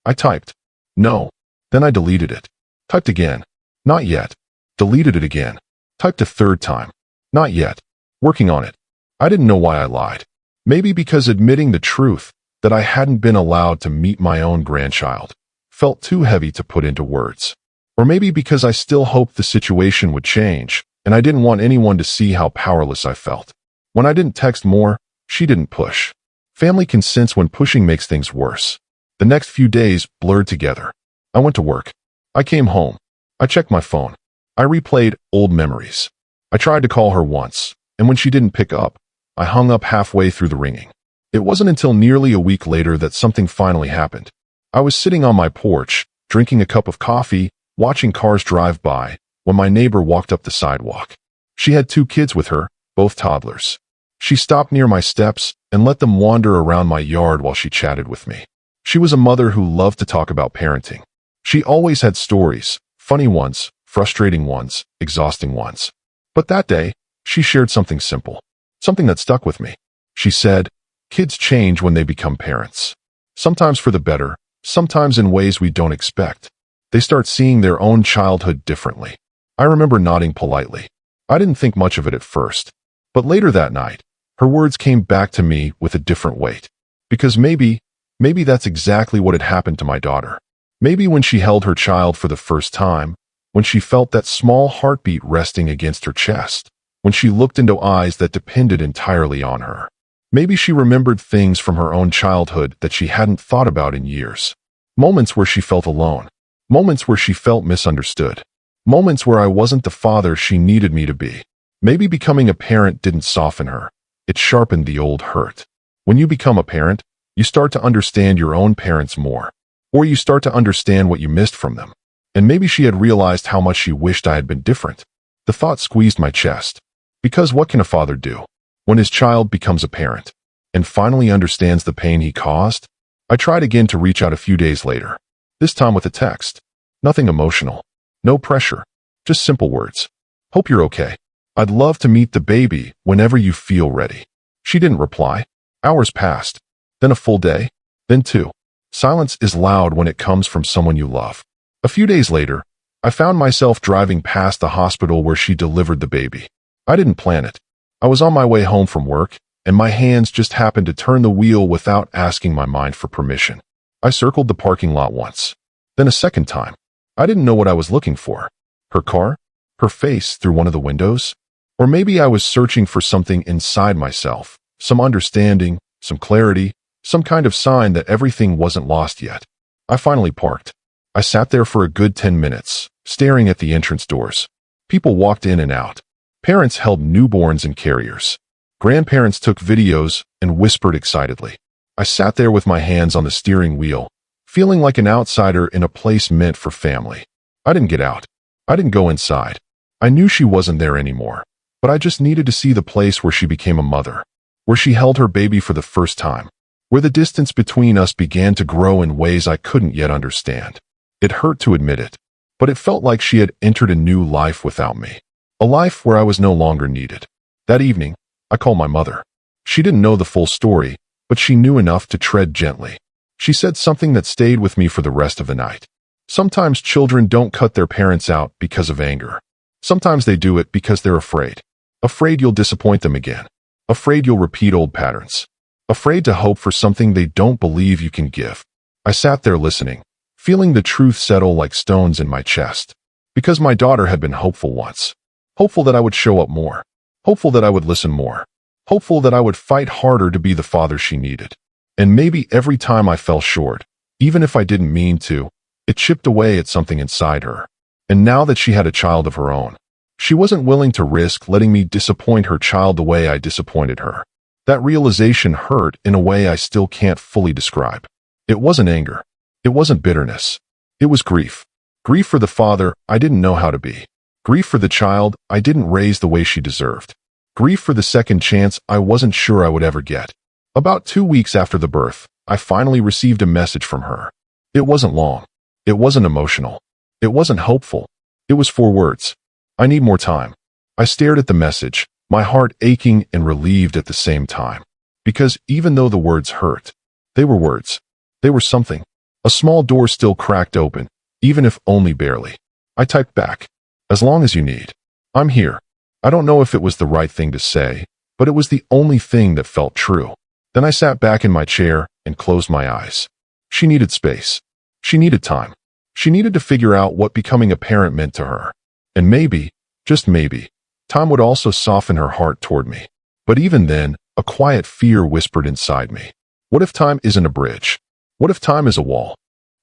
I typed. No. Then I deleted it. Typed again. Not yet. Deleted it again. Typed a third time. Not yet. Working on it. I didn't know why I lied. Maybe because admitting the truth, that I hadn't been allowed to meet my own grandchild, felt too heavy to put into words. Or maybe because I still hoped the situation would change, and I didn't want anyone to see how powerless I felt. When I didn't text more, she didn't push. Family can sense when pushing makes things worse. The next few days blurred together. I went to work. I came home. I checked my phone. I replayed old memories. I tried to call her once, and when she didn't pick up, I hung up halfway through the ringing. It wasn't until nearly a week later that something finally happened. I was sitting on my porch, drinking a cup of coffee, watching cars drive by, when my neighbor walked up the sidewalk. She had 2 kids with her, both toddlers. She stopped near my steps and let them wander around my yard while she chatted with me. She was a mother who loved to talk about parenting. She always had stories, funny ones, frustrating ones, exhausting ones. But that day, she shared something simple, something that stuck with me. She said, "Kids change when they become parents. Sometimes for the better, sometimes in ways we don't expect. They start seeing their own childhood differently." I remember nodding politely. I didn't think much of it at first. But later that night, her words came back to me with a different weight. Because maybe that's exactly what had happened to my daughter. Maybe when she held her child for the first time, when she felt that small heartbeat resting against her chest, when she looked into eyes that depended entirely on her. Maybe she remembered things from her own childhood that she hadn't thought about in years. Moments where she felt alone. Moments where she felt misunderstood. Moments where I wasn't the father she needed me to be. Maybe becoming a parent didn't soften her. It sharpened the old hurt. When you become a parent, you start to understand your own parents more. Or you start to understand what you missed from them. And maybe she had realized how much she wished I had been different. The thought squeezed my chest. Because what can a father do when his child becomes a parent and finally understands the pain he caused? I tried again to reach out a few days later, this time with a text. Nothing emotional. No pressure. Just simple words. "Hope you're okay. I'd love to meet the baby whenever you feel ready." She didn't reply. Hours passed. Then a full day. Then 2. Silence is loud when it comes from someone you love. A few days later, I found myself driving past the hospital where she delivered the baby. I didn't plan it. I was on my way home from work, and my hands just happened to turn the wheel without asking my mind for permission. I circled the parking lot once. Then a second time. I didn't know what I was looking for. Her car? Her face through one of the windows? Or maybe I was searching for something inside myself, some understanding, some clarity, some kind of sign that everything wasn't lost yet. I finally parked. I sat there for a good 10 minutes, staring at the entrance doors. People walked in and out. Parents held newborns and carriers. Grandparents took videos and whispered excitedly. I sat there with my hands on the steering wheel, feeling like an outsider in a place meant for family. I didn't get out. I didn't go inside. I knew she wasn't there anymore, but I just needed to see the place where she became a mother, where she held her baby for the first time, where the distance between us began to grow in ways I couldn't yet understand. It hurt to admit it, but it felt like she had entered a new life without me, a life where I was no longer needed. That evening, I called my mother. She didn't know the full story, but she knew enough to tread gently. She said something that stayed with me for the rest of the night. Sometimes children don't cut their parents out because of anger. Sometimes they do it because they're afraid. Afraid you'll disappoint them again. Afraid you'll repeat old patterns. Afraid to hope for something they don't believe you can give. I sat there listening, feeling the truth settle like stones in my chest. Because my daughter had been hopeful once. Hopeful that I would show up more. Hopeful that I would listen more. Hopeful that I would fight harder to be the father she needed. And maybe every time I fell short, even if I didn't mean to, it chipped away at something inside her. And now that she had a child of her own, she wasn't willing to risk letting me disappoint her child the way I disappointed her. That realization hurt in a way I still can't fully describe. It wasn't anger. It wasn't bitterness. It was grief. Grief for the father I didn't know how to be. Grief for the child I didn't raise the way she deserved. Grief for the second chance I wasn't sure I would ever get. About 2 weeks after the birth, I finally received a message from her. It wasn't long. It wasn't emotional. It wasn't hopeful. It was 4 words. I need more time. I stared at the message, my heart aching and relieved at the same time. Because even though the words hurt, they were words. They were something. A small door still cracked open, even if only barely. I typed back. As long as you need. I'm here. I don't know if it was the right thing to say, but it was the only thing that felt true. Then I sat back in my chair and closed my eyes. She needed space. She needed time. She needed to figure out what becoming a parent meant to her. And maybe, just maybe, time would also soften her heart toward me. But even then, a quiet fear whispered inside me. What if time isn't a bridge? What if time is a wall?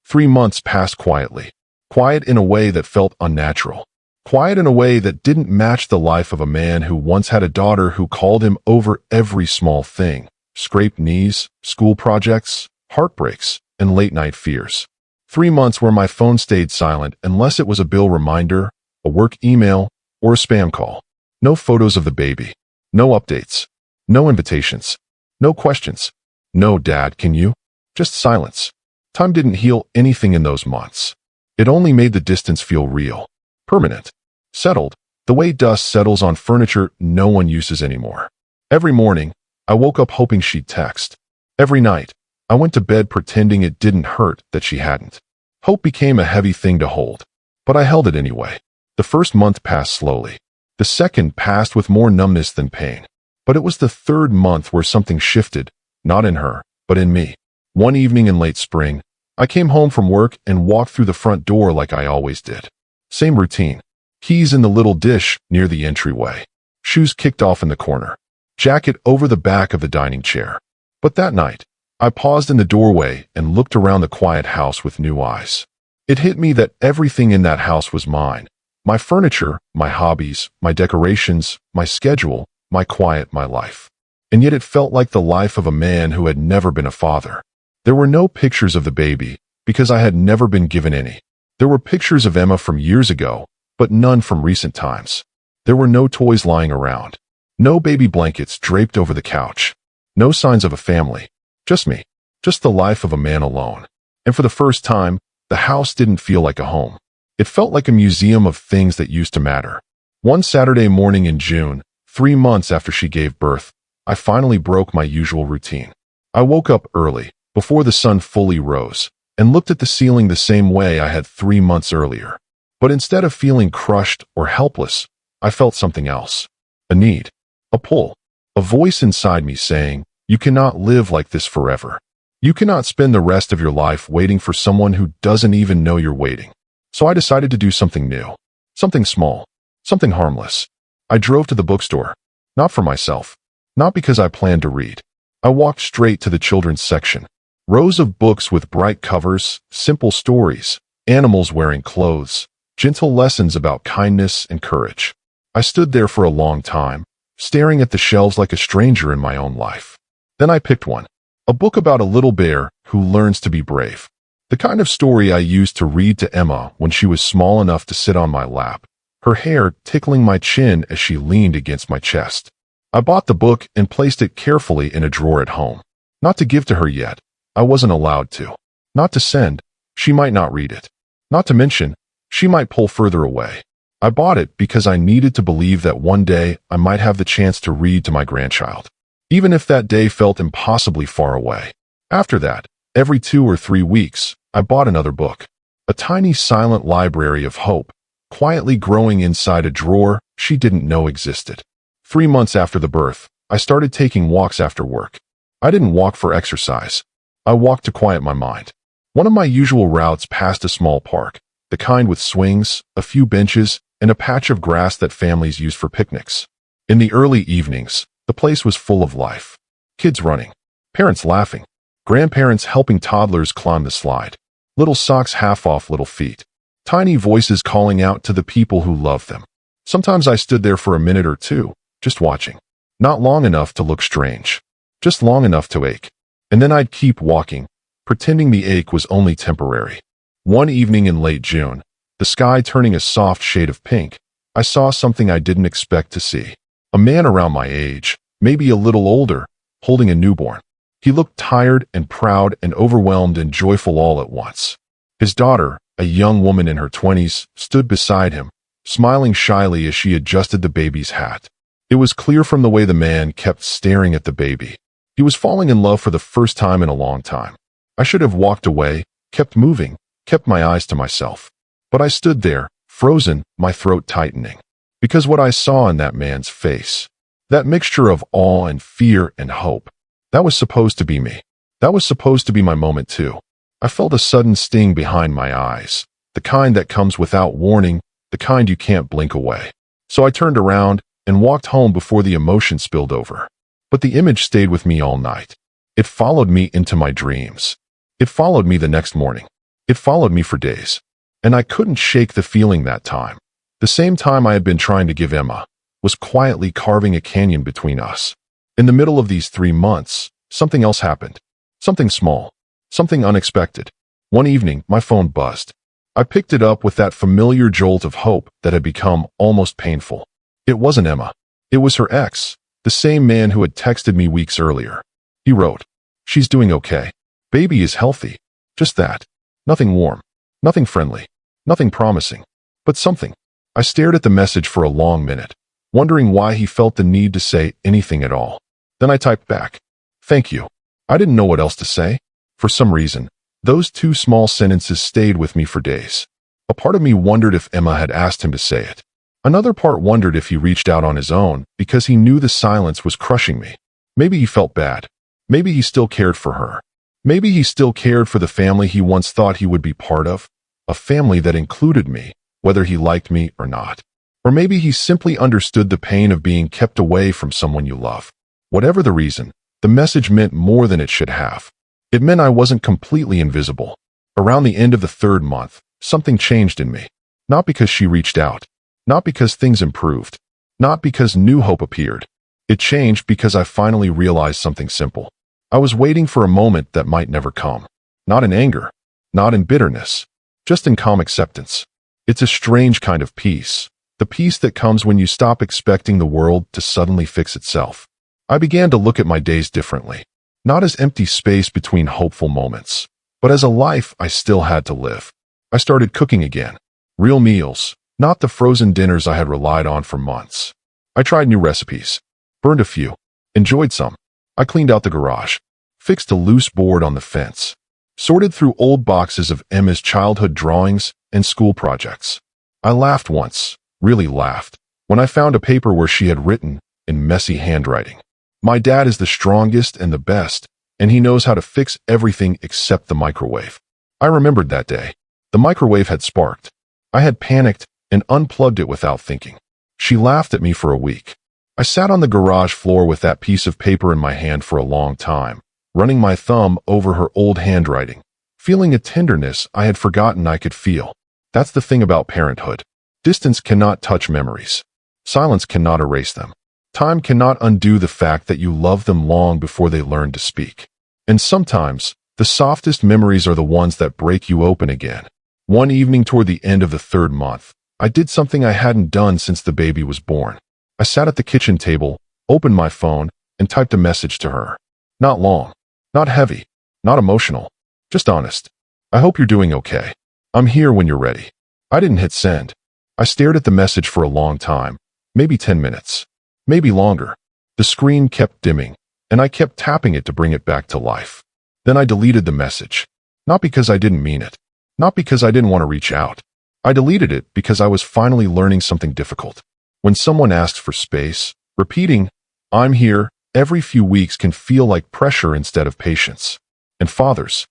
3 months passed quietly. Quiet in a way that felt unnatural. Quiet in a way that didn't match the life of a man who once had a daughter who called him over every small thing. Scraped knees, school projects, heartbreaks, and late-night fears. 3 months where my phone stayed silent unless it was a bill reminder, a work email, or a spam call. No photos of the baby. No updates. No invitations. No questions. No, Dad, can you? Just silence. Time didn't heal anything in those months. It only made the distance feel real. Permanent. Settled. The way dust settles on furniture no one uses anymore. Every morning, I woke up hoping she'd text. Every night, I went to bed pretending it didn't hurt that she hadn't. Hope became a heavy thing to hold. But I held it anyway. The first month passed slowly. The second passed with more numbness than pain. But it was the third month where something shifted, not in her, but in me. One evening in late spring, I came home from work and walked through the front door like I always did. Same routine. Keys in the little dish near the entryway. Shoes kicked off in the corner. Jacket over the back of the dining chair. But that night, I paused in the doorway and looked around the quiet house with new eyes. It hit me that everything in that house was mine. My furniture, my hobbies, my decorations, my schedule, my quiet, my life. And yet it felt like the life of a man who had never been a father. There were no pictures of the baby, because I had never been given any. There were pictures of Emma from years ago, but none from recent times. There were no toys lying around. No baby blankets draped over the couch. No signs of a family. Just me. Just the life of a man alone. And for the first time, the house didn't feel like a home. It felt like a museum of things that used to matter. One Saturday morning in June, 3 months after she gave birth, I finally broke my usual routine. I woke up early, before the sun fully rose, and looked at the ceiling the same way I had 3 months earlier. But instead of feeling crushed or helpless, I felt something else. A need. A pull. A voice inside me saying, you cannot live like this forever. You cannot spend the rest of your life waiting for someone who doesn't even know you're waiting. So I decided to do something new. Something small. Something harmless. I drove to the bookstore. Not for myself. Not because I planned to read. I walked straight to the children's section. Rows of books with bright covers, simple stories, animals wearing clothes, gentle lessons about kindness and courage. I stood there for a long time, staring at the shelves like a stranger in my own life. Then I picked one. A book about a little bear who learns to be brave. The kind of story I used to read to Emma when she was small enough to sit on my lap, her hair tickling my chin as she leaned against my chest. I bought the book and placed it carefully in a drawer at home. Not to give to her yet. I wasn't allowed to. Not to send. She might not read it. Not to mention, she might pull further away. I bought it because I needed to believe that one day I might have the chance to read to my grandchild. even if that day felt impossibly far away. After that, every 2 or 3 weeks, I bought another book. A tiny silent library of hope, quietly growing inside a drawer she didn't know existed. 3 months after the birth, I started taking walks after work. I didn't walk for exercise. I walked to quiet my mind. One of my usual routes passed a small park, the kind with swings, a few benches, and a patch of grass that families use for picnics. In the early evenings, the place was full of life. Kids running, parents laughing, grandparents helping toddlers climb the slide, little socks half off little feet, tiny voices calling out to the people who love them. Sometimes I stood there for a minute or two, just watching. Not long enough to look strange, just long enough to ache. And then I'd keep walking, pretending the ache was only temporary. One evening in late June, the sky turning a soft shade of pink, I saw something I didn't expect to see. A man around my age, maybe a little older, holding a newborn. He looked tired and proud and overwhelmed and joyful all at once. His daughter, a young woman in her 20s, stood beside him, smiling shyly as she adjusted the baby's hat. It was clear from the way the man kept staring at the baby. He was falling in love for the first time in a long time. I should have walked away, kept moving, kept my eyes to myself. But I stood there, frozen, my throat tightening. Because what I saw in that man's face, that mixture of awe and fear and hope, that was supposed to be me. That was supposed to be my moment too. I felt a sudden sting behind my eyes, the kind that comes without warning, the kind you can't blink away. So I turned around and walked home before the emotion spilled over. But the image stayed with me all night. It followed me into my dreams. It followed me the next morning. It followed me for days. And I couldn't shake the feeling that time. The same time I had been trying to give Emma, was quietly carving a canyon between us. In the middle of these 3 months, something else happened. Something small. Something unexpected. One evening, my phone buzzed. I picked it up with that familiar jolt of hope that had become almost painful. It wasn't Emma. It was her ex, the same man who had texted me weeks earlier. He wrote, "She's doing okay. Baby is healthy." Just that. Nothing warm. Nothing friendly. Nothing promising. But something. I stared at the message for a long minute, wondering why he felt the need to say anything at all. Then I typed back, "Thank you." I didn't know what else to say. For some reason, those 2 small sentences stayed with me for days. A part of me wondered if Emma had asked him to say it. Another part wondered if he reached out on his own because he knew the silence was crushing me. Maybe he felt bad. Maybe he still cared for her. Maybe he still cared for the family he once thought he would be part of, a family that included me, whether he liked me or not. Or maybe he simply understood the pain of being kept away from someone you love. Whatever the reason, the message meant more than it should have. It meant I wasn't completely invisible. Around the end of the 3rd month, something changed in me. Not because she reached out. Not because things improved. Not because new hope appeared. It changed because I finally realized something simple. I was waiting for a moment that might never come. Not in anger. Not in bitterness. Just in calm acceptance. It's a strange kind of peace. The peace that comes when you stop expecting the world to suddenly fix itself. I began to look at my days differently. Not as empty space between hopeful moments, but as a life I still had to live. I started cooking again. Real meals, not the frozen dinners I had relied on for months. I tried new recipes. Burned a few. Enjoyed some. I cleaned out the garage. Fixed a loose board on the fence. Sorted through old boxes of Emma's childhood drawings and school projects. I laughed once, really laughed, when I found a paper where she had written, in messy handwriting, "My dad is the strongest and the best, and he knows how to fix everything except the microwave." I remembered that day. The microwave had sparked. I had panicked and unplugged it without thinking. She laughed at me for a week. I sat on the garage floor with that piece of paper in my hand for a long time, running my thumb over her old handwriting, feeling a tenderness I had forgotten I could feel. That's the thing about parenthood. Distance cannot touch memories. Silence cannot erase them. Time cannot undo the fact that you loved them long before they learned to speak. And sometimes, the softest memories are the ones that break you open again. One evening toward the end of the 3rd month, I did something I hadn't done since the baby was born. I sat at the kitchen table, opened my phone, and typed a message to her. Not long. Not heavy. Not emotional. Just honest. "I hope you're doing okay. I'm here when you're ready." I didn't hit send. I stared at the message for a long time, maybe 10 minutes. Maybe longer. The screen kept dimming. and I kept tapping it to bring it back to life. Then I deleted the message. Not because I didn't mean it. Not because I didn't want to reach out. I deleted it because I was finally learning something difficult. When someone asks for space, repeating, "I'm here," every few weeks can feel like pressure instead of patience. And fathers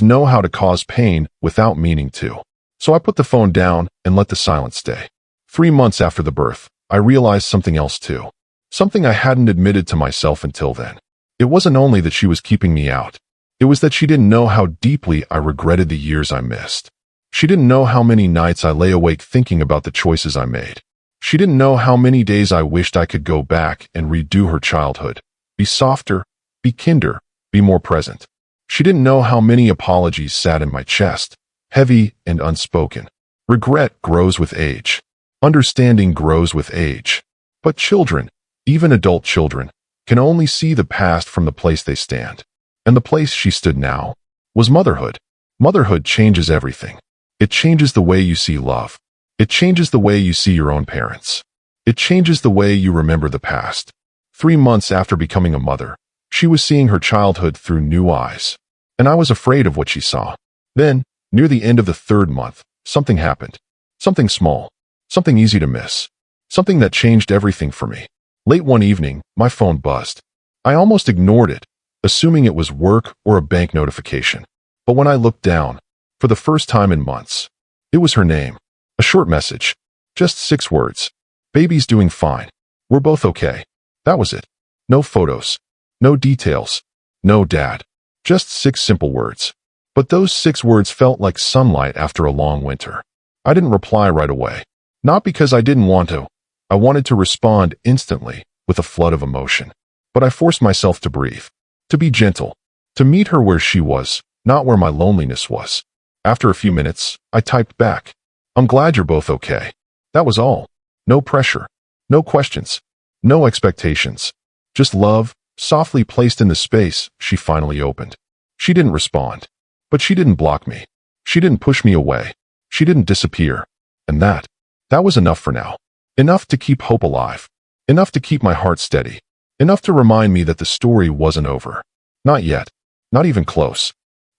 know how to cause pain without meaning to. So I put the phone down and let the silence stay. 3 months after the birth, I realized something else too. Something I hadn't admitted to myself until then. It wasn't only that she was keeping me out. It was that she didn't know how deeply I regretted the years I missed. She didn't know how many nights I lay awake thinking about the choices I made. She didn't know how many days I wished I could go back and redo her childhood. Be softer, be kinder, be more present. She didn't know how many apologies sat in my chest, heavy and unspoken. Regret grows with age. Understanding grows with age. But children, even adult children, can only see the past from the place they stand. And the place she stood now was motherhood. Motherhood changes everything. It changes the way you see love. It changes the way you see your own parents. It changes the way you remember the past. 3 months after becoming a mother, she was seeing her childhood through new eyes. And I was afraid of what she saw. Then, near the end of the 3rd month, something happened. Something small. Something easy to miss. Something that changed everything for me. Late one evening, my phone buzzed. I almost ignored it, assuming it was work or a bank notification. But when I looked down, for the first time in months, it was her name. A short message. Just 6 words. "Baby's doing fine. We're both okay." That was it. No photos. No details. No dad. Just 6 simple words. But those 6 words felt like sunlight after a long winter. I didn't reply right away. Not because I didn't want to. I wanted to respond instantly, with a flood of emotion. But I forced myself to breathe. To be gentle. To meet her where she was, not where my loneliness was. After a few minutes, I typed back, "I'm glad you're both okay." That was all. No pressure. No questions. No expectations. Just love, softly placed in the space she finally opened. She didn't respond. But she didn't block me. She didn't push me away. She didn't disappear. And that was enough for now. Enough to keep hope alive. Enough to keep my heart steady. Enough to remind me that the story wasn't over. Not yet. Not even close.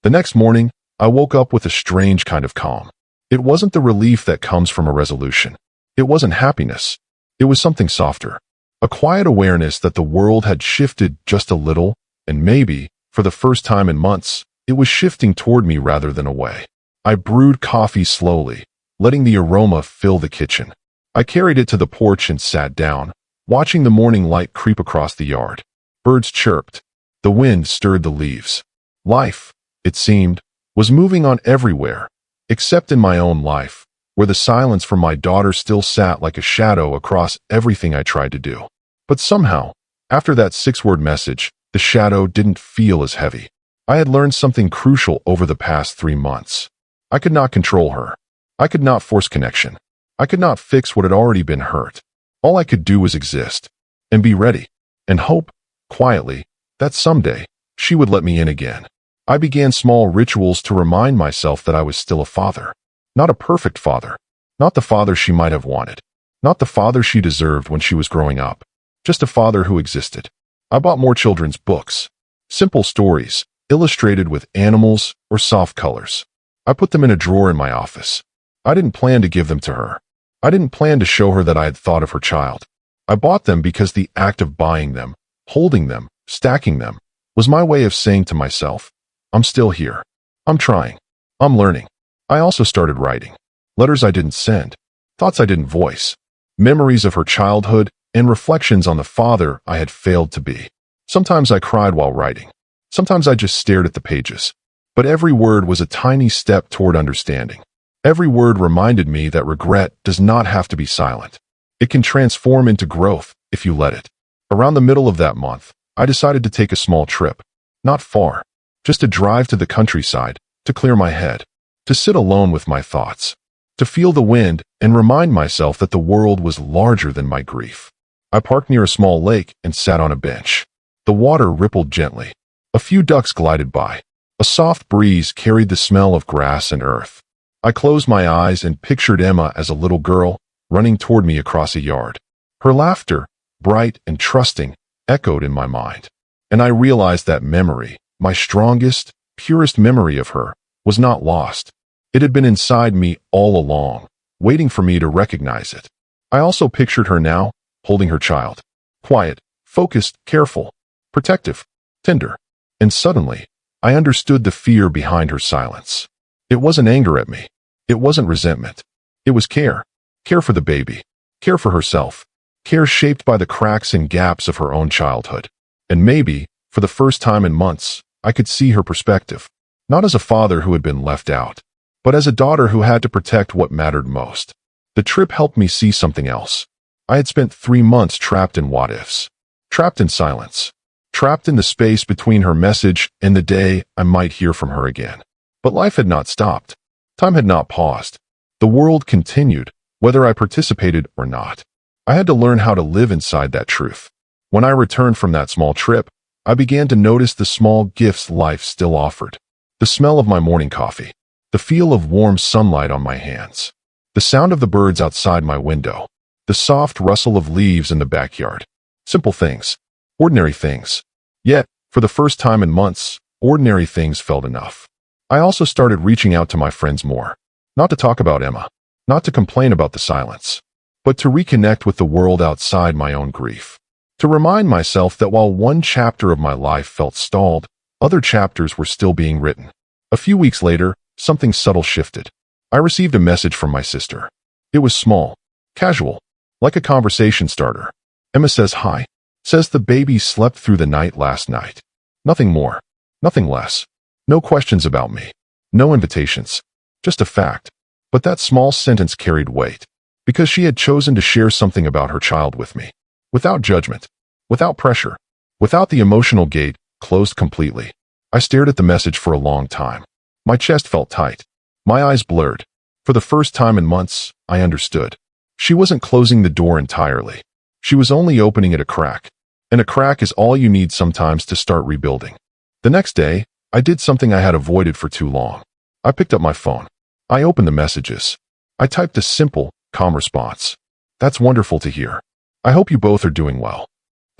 The next morning, I woke up with a strange kind of calm. It wasn't the relief that comes from a resolution. It wasn't happiness. It was something softer. A quiet awareness that the world had shifted just a little, and maybe, for the first time in months, it was shifting toward me rather than away. I brewed coffee slowly, letting the aroma fill the kitchen. I carried it to the porch and sat down, watching the morning light creep across the yard. Birds chirped. The wind stirred the leaves. Life, it seemed, was moving on everywhere, except in my own life, where the silence from my daughter still sat like a shadow across everything I tried to do. But somehow, after that 6-word message, the shadow didn't feel as heavy. I had learned something crucial over the past 3 months. I could not control her. I could not force connection. I could not fix what had already been hurt. All I could do was exist, and be ready, and hope, quietly, that someday, she would let me in again. I began small rituals to remind myself that I was still a father. Not a perfect father. Not the father she might have wanted. Not the father she deserved when she was growing up. Just a father who existed. I bought more children's books. Simple stories, illustrated with animals or soft colors. I put them in a drawer in my office. I didn't plan to give them to her. I didn't plan to show her that I had thought of her child. I bought them because the act of buying them, holding them, stacking them, was my way of saying to myself, I'm still here. I'm trying. I'm learning. I also started writing. Letters I didn't send. Thoughts I didn't voice. Memories of her childhood and reflections on the father I had failed to be. Sometimes I cried while writing. Sometimes I just stared at the pages. But every word was a tiny step toward understanding. Every word reminded me that regret does not have to be silent. It can transform into growth if you let it. Around the middle of that month, I decided to take a small trip. Not far. Just a drive to the countryside, to clear my head, to sit alone with my thoughts, to feel the wind and remind myself that the world was larger than my grief. I parked near a small lake and sat on a bench. The water rippled gently. A few ducks glided by. A soft breeze carried the smell of grass and earth. I closed my eyes and pictured Emma as a little girl, running toward me across a yard. Her laughter, bright and trusting, echoed in my mind. And I realized that memory, my strongest, purest memory of her, was not lost. It had been inside me all along, waiting for me to recognize it. I also pictured her now, holding her child. Quiet, focused, careful, protective, tender. And suddenly, I understood the fear behind her silence. It wasn't anger at me. It wasn't resentment. It was care. Care for the baby. Care for herself. Care shaped by the cracks and gaps of her own childhood. And maybe, for the first time in months, I could see her perspective. Not as a father who had been left out, but as a daughter who had to protect what mattered most. The trip helped me see something else. I had spent 3 months trapped in what-ifs. Trapped in silence. Trapped in the space between her message and the day I might hear from her again. But life had not stopped. Time had not paused. The world continued, whether I participated or not. I had to learn how to live inside that truth. When I returned from that small trip, I began to notice the small gifts life still offered. The smell of my morning coffee. The feel of warm sunlight on my hands. The sound of the birds outside my window. The soft rustle of leaves in the backyard. Simple things. Ordinary things. Yet, for the first time in months, ordinary things felt enough. I also started reaching out to my friends more. Not to talk about Emma. Not to complain about the silence. But to reconnect with the world outside my own grief. To remind myself that while one chapter of my life felt stalled, other chapters were still being written. A few weeks later, something subtle shifted. I received a message from my sister. It was small, casual, like a conversation starter. Emma says hi. Says the baby slept through the night last night. Nothing more. Nothing less. No questions about me. No invitations. Just a fact. But that small sentence carried weight. Because she had chosen to share something about her child with me. Without judgment. Without pressure. Without the emotional gate closed completely. I stared at the message for a long time. My chest felt tight. My eyes blurred. For the first time in months, I understood. She wasn't closing the door entirely. She was only opening it a crack. And a crack is all you need sometimes to start rebuilding. The next day, I did something I had avoided for too long. I picked up my phone. I opened the messages. I typed a simple, calm response. That's wonderful to hear. I hope you both are doing well.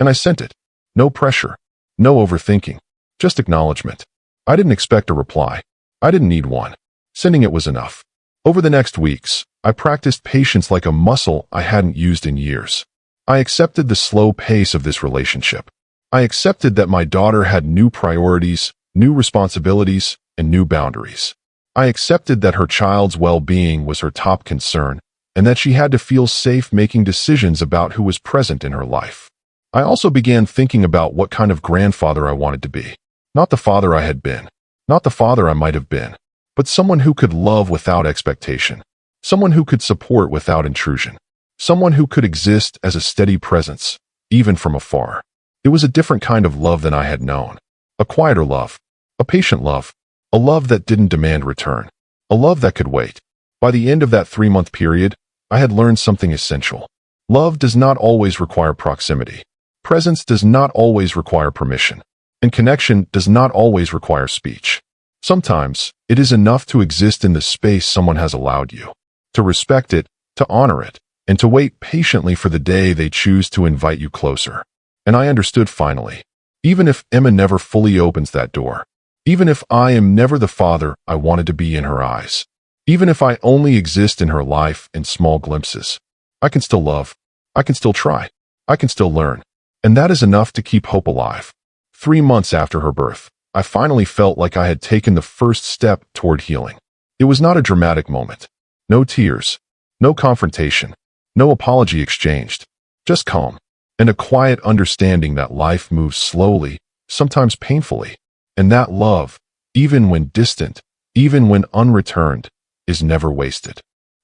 And I sent it. No pressure. No overthinking. Just acknowledgement. I didn't expect a reply. I didn't need one. Sending it was enough. Over the next weeks, I practiced patience like a muscle I hadn't used in years. I accepted the slow pace of this relationship. I accepted that my daughter had new priorities, new responsibilities, and new boundaries. I accepted that her child's well-being was her top concern, and that she had to feel safe making decisions about who was present in her life. I also began thinking about what kind of grandfather I wanted to be. Not the father I had been. Not the father I might have been. But someone who could love without expectation. Someone who could support without intrusion. Someone who could exist as a steady presence, even from afar. It was a different kind of love than I had known. A quieter love. A patient love. A love that didn't demand return. A love that could wait. By the end of that 3-month period, I had learned something essential. Love does not always require proximity. Presence does not always require permission. And connection does not always require speech. Sometimes, it is enough to exist in the space someone has allowed you. To respect it, to honor it, and to wait patiently for the day they choose to invite you closer. And I understood finally. Even if Emma never fully opens that door. Even if I am never the father I wanted to be in her eyes. Even if I only exist in her life in small glimpses. I can still love. I can still try. I can still learn. And that is enough to keep hope alive. 3 months after her birth, I finally felt like I had taken the first step toward healing. It was not a dramatic moment. No tears. No confrontation. No apology exchanged. Just calm. And a quiet understanding that life moves slowly, sometimes painfully. And that love, even when distant, even when unreturned, is never wasted.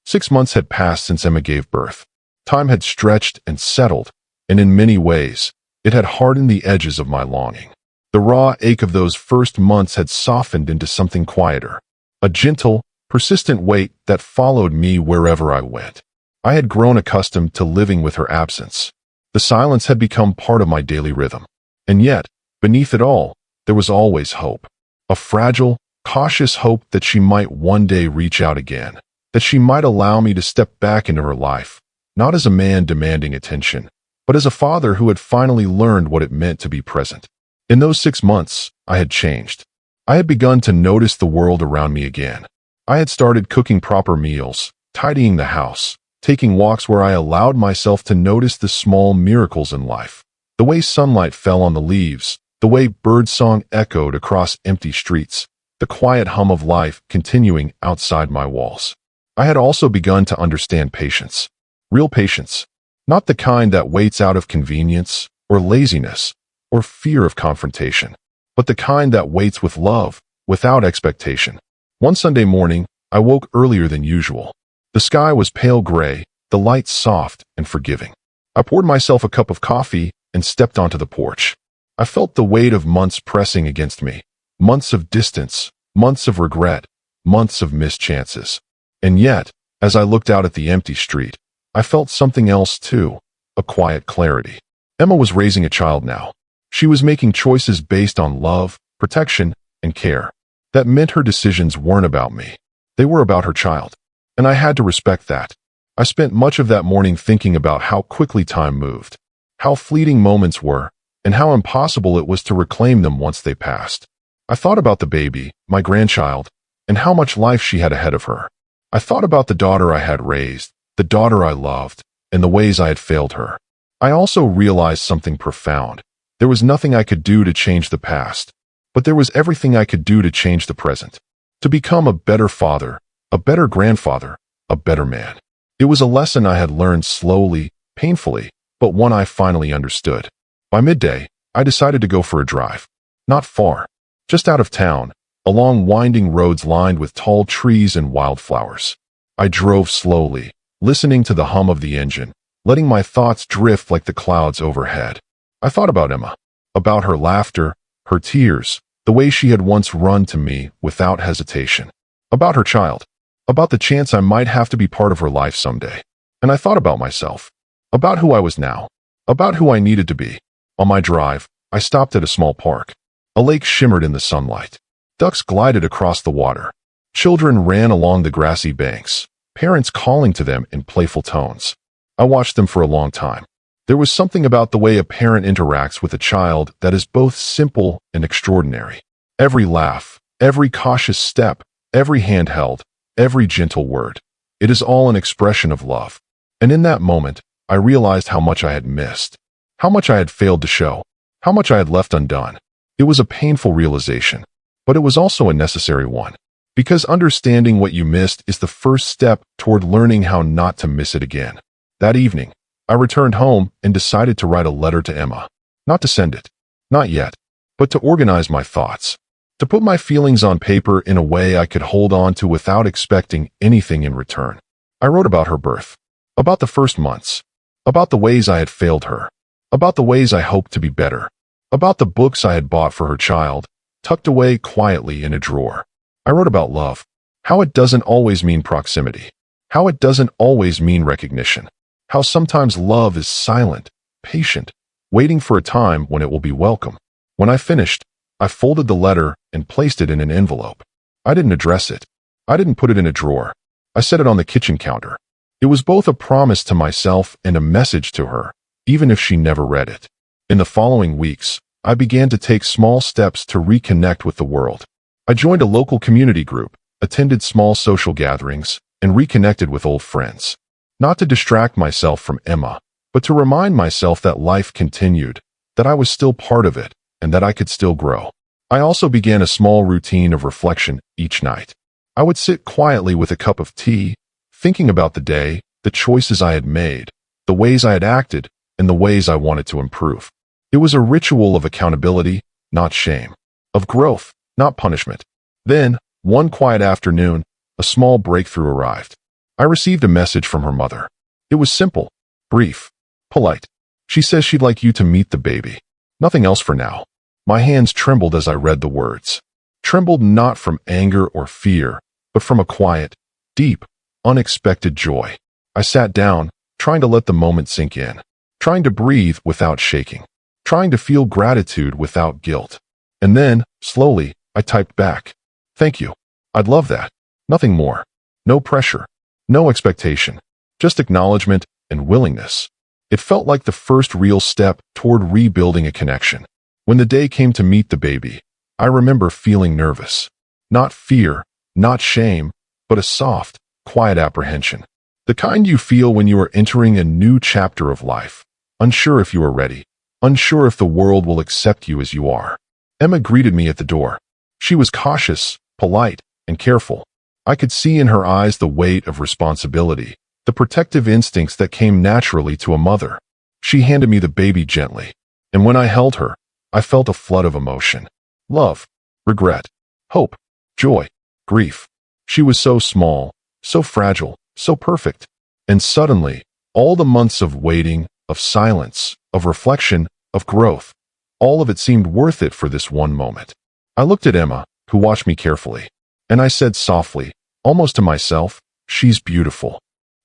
6 months had passed since Emma gave birth. Time had stretched and settled, and in many ways, it had hardened the edges of my longing. The raw ache of those first months had softened into something quieter. A gentle, persistent weight that followed me wherever I went. I had grown accustomed to living with her absence. The silence had become part of my daily rhythm. And yet, beneath it all, there was always hope. A fragile, cautious hope that she might one day reach out again. That she might allow me to step back into her life, not as a man demanding attention, but as a father who had finally learned what it meant to be present. In those 6 months, I had changed. I had begun to notice the world around me again. I had started cooking proper meals, tidying the house, taking walks where I allowed myself to notice the small miracles in life. The way sunlight fell on the leaves, the way birdsong echoed across empty streets, the quiet hum of life continuing outside my walls. I had also begun to understand patience. Real patience. Not the kind that waits out of convenience, or laziness, or fear of confrontation, but the kind that waits with love, without expectation. One Sunday morning, I woke earlier than usual. The sky was pale gray, the light soft and forgiving. I poured myself a cup of coffee and stepped onto the porch. I felt the weight of months pressing against me. Months of distance, months of regret, months of missed chances. And yet, as I looked out at the empty street, I felt something else too, a quiet clarity. Emma was raising a child now. She was making choices based on love, protection, and care. That meant her decisions weren't about me. They were about her child. And I had to respect that. I spent much of that morning thinking about how quickly time moved, how fleeting moments were, and how impossible it was to reclaim them once they passed. I thought about the baby, my grandchild, and how much life she had ahead of her. I thought about the daughter I had raised, the daughter I loved, and the ways I had failed her. I also realized something profound. There was nothing I could do to change the past, but there was everything I could do to change the present. To become a better father, a better grandfather, a better man. It was a lesson I had learned slowly, painfully, but one I finally understood. By midday, I decided to go for a drive. Not far, just out of town, along winding roads lined with tall trees and wildflowers. I drove slowly, listening to the hum of the engine, letting my thoughts drift like the clouds overhead. I thought about Emma, about her laughter, her tears, the way she had once run to me without hesitation, about her child, about the chance I might have to be part of her life someday. And I thought about myself, about who I was now, about who I needed to be. On my drive, I stopped at a small park. A lake shimmered in the sunlight. Ducks glided across the water. Children ran along the grassy banks, parents calling to them in playful tones. I watched them for a long time. There was something about the way a parent interacts with a child that is both simple and extraordinary. Every laugh, every cautious step, every hand held, every gentle word. It is all an expression of love. And in that moment, I realized how much I had missed, how much I had failed to show, how much I had left undone. It was a painful realization, but it was also a necessary one. Because understanding what you missed is the first step toward learning how not to miss it again. That evening, I returned home and decided to write a letter to Emma. Not to send it. Not yet. But to organize my thoughts. To put my feelings on paper in a way I could hold on to without expecting anything in return. I wrote about her birth. About the first months. About the ways I had failed her. About the ways I hoped to be better. About the books I had bought for her child, tucked away quietly in a drawer. I wrote about love. How it doesn't always mean proximity. How it doesn't always mean recognition. How sometimes love is silent, patient, waiting for a time when it will be welcome. When I finished, I folded the letter and placed it in an envelope. I didn't address it. I didn't put it in a drawer. I set it on the kitchen counter. It was both a promise to myself and a message to her, even if she never read it. In the following weeks, I began to take small steps to reconnect with the world. I joined a local community group, attended small social gatherings, and reconnected with old friends. Not to distract myself from Emma, but to remind myself that life continued, that I was still part of it, and that I could still grow. I also began a small routine of reflection each night. I would sit quietly with a cup of tea, thinking about the day, the choices I had made, the ways I had acted, and the ways I wanted to improve. It was a ritual of accountability, not shame, of growth, not punishment. Then, one quiet afternoon, a small breakthrough arrived. I received a message from her mother. It was simple, brief, polite. She says she'd like you to meet the baby. Nothing else for now. My hands trembled as I read the words. Trembled not from anger or fear, but from a quiet, deep, unexpected joy. I sat down, trying to let the moment sink in, trying to breathe without shaking, trying to feel gratitude without guilt. And then, slowly, I typed back. Thank you. I'd love that. Nothing more. No pressure. No expectation. Just acknowledgement and willingness. It felt like the first real step toward rebuilding a connection. When the day came to meet the baby, I remember feeling nervous. Not fear, not shame, but a soft, quiet apprehension. The kind you feel when you are entering a new chapter of life, unsure if you are ready, unsure if the world will accept you as you are. Emma greeted me at the door. She was cautious, polite, and careful. I could see in her eyes the weight of responsibility, the protective instincts that came naturally to a mother. She handed me the baby gently, and when I held her, I felt a flood of emotion. Love, regret, hope, joy, grief. She was so small, so fragile, so perfect. And suddenly, all the months of waiting, of silence, of reflection, of growth, all of it seemed worth it for this one moment. I looked at Emma, who watched me carefully, and I said softly, almost to myself, "She's beautiful."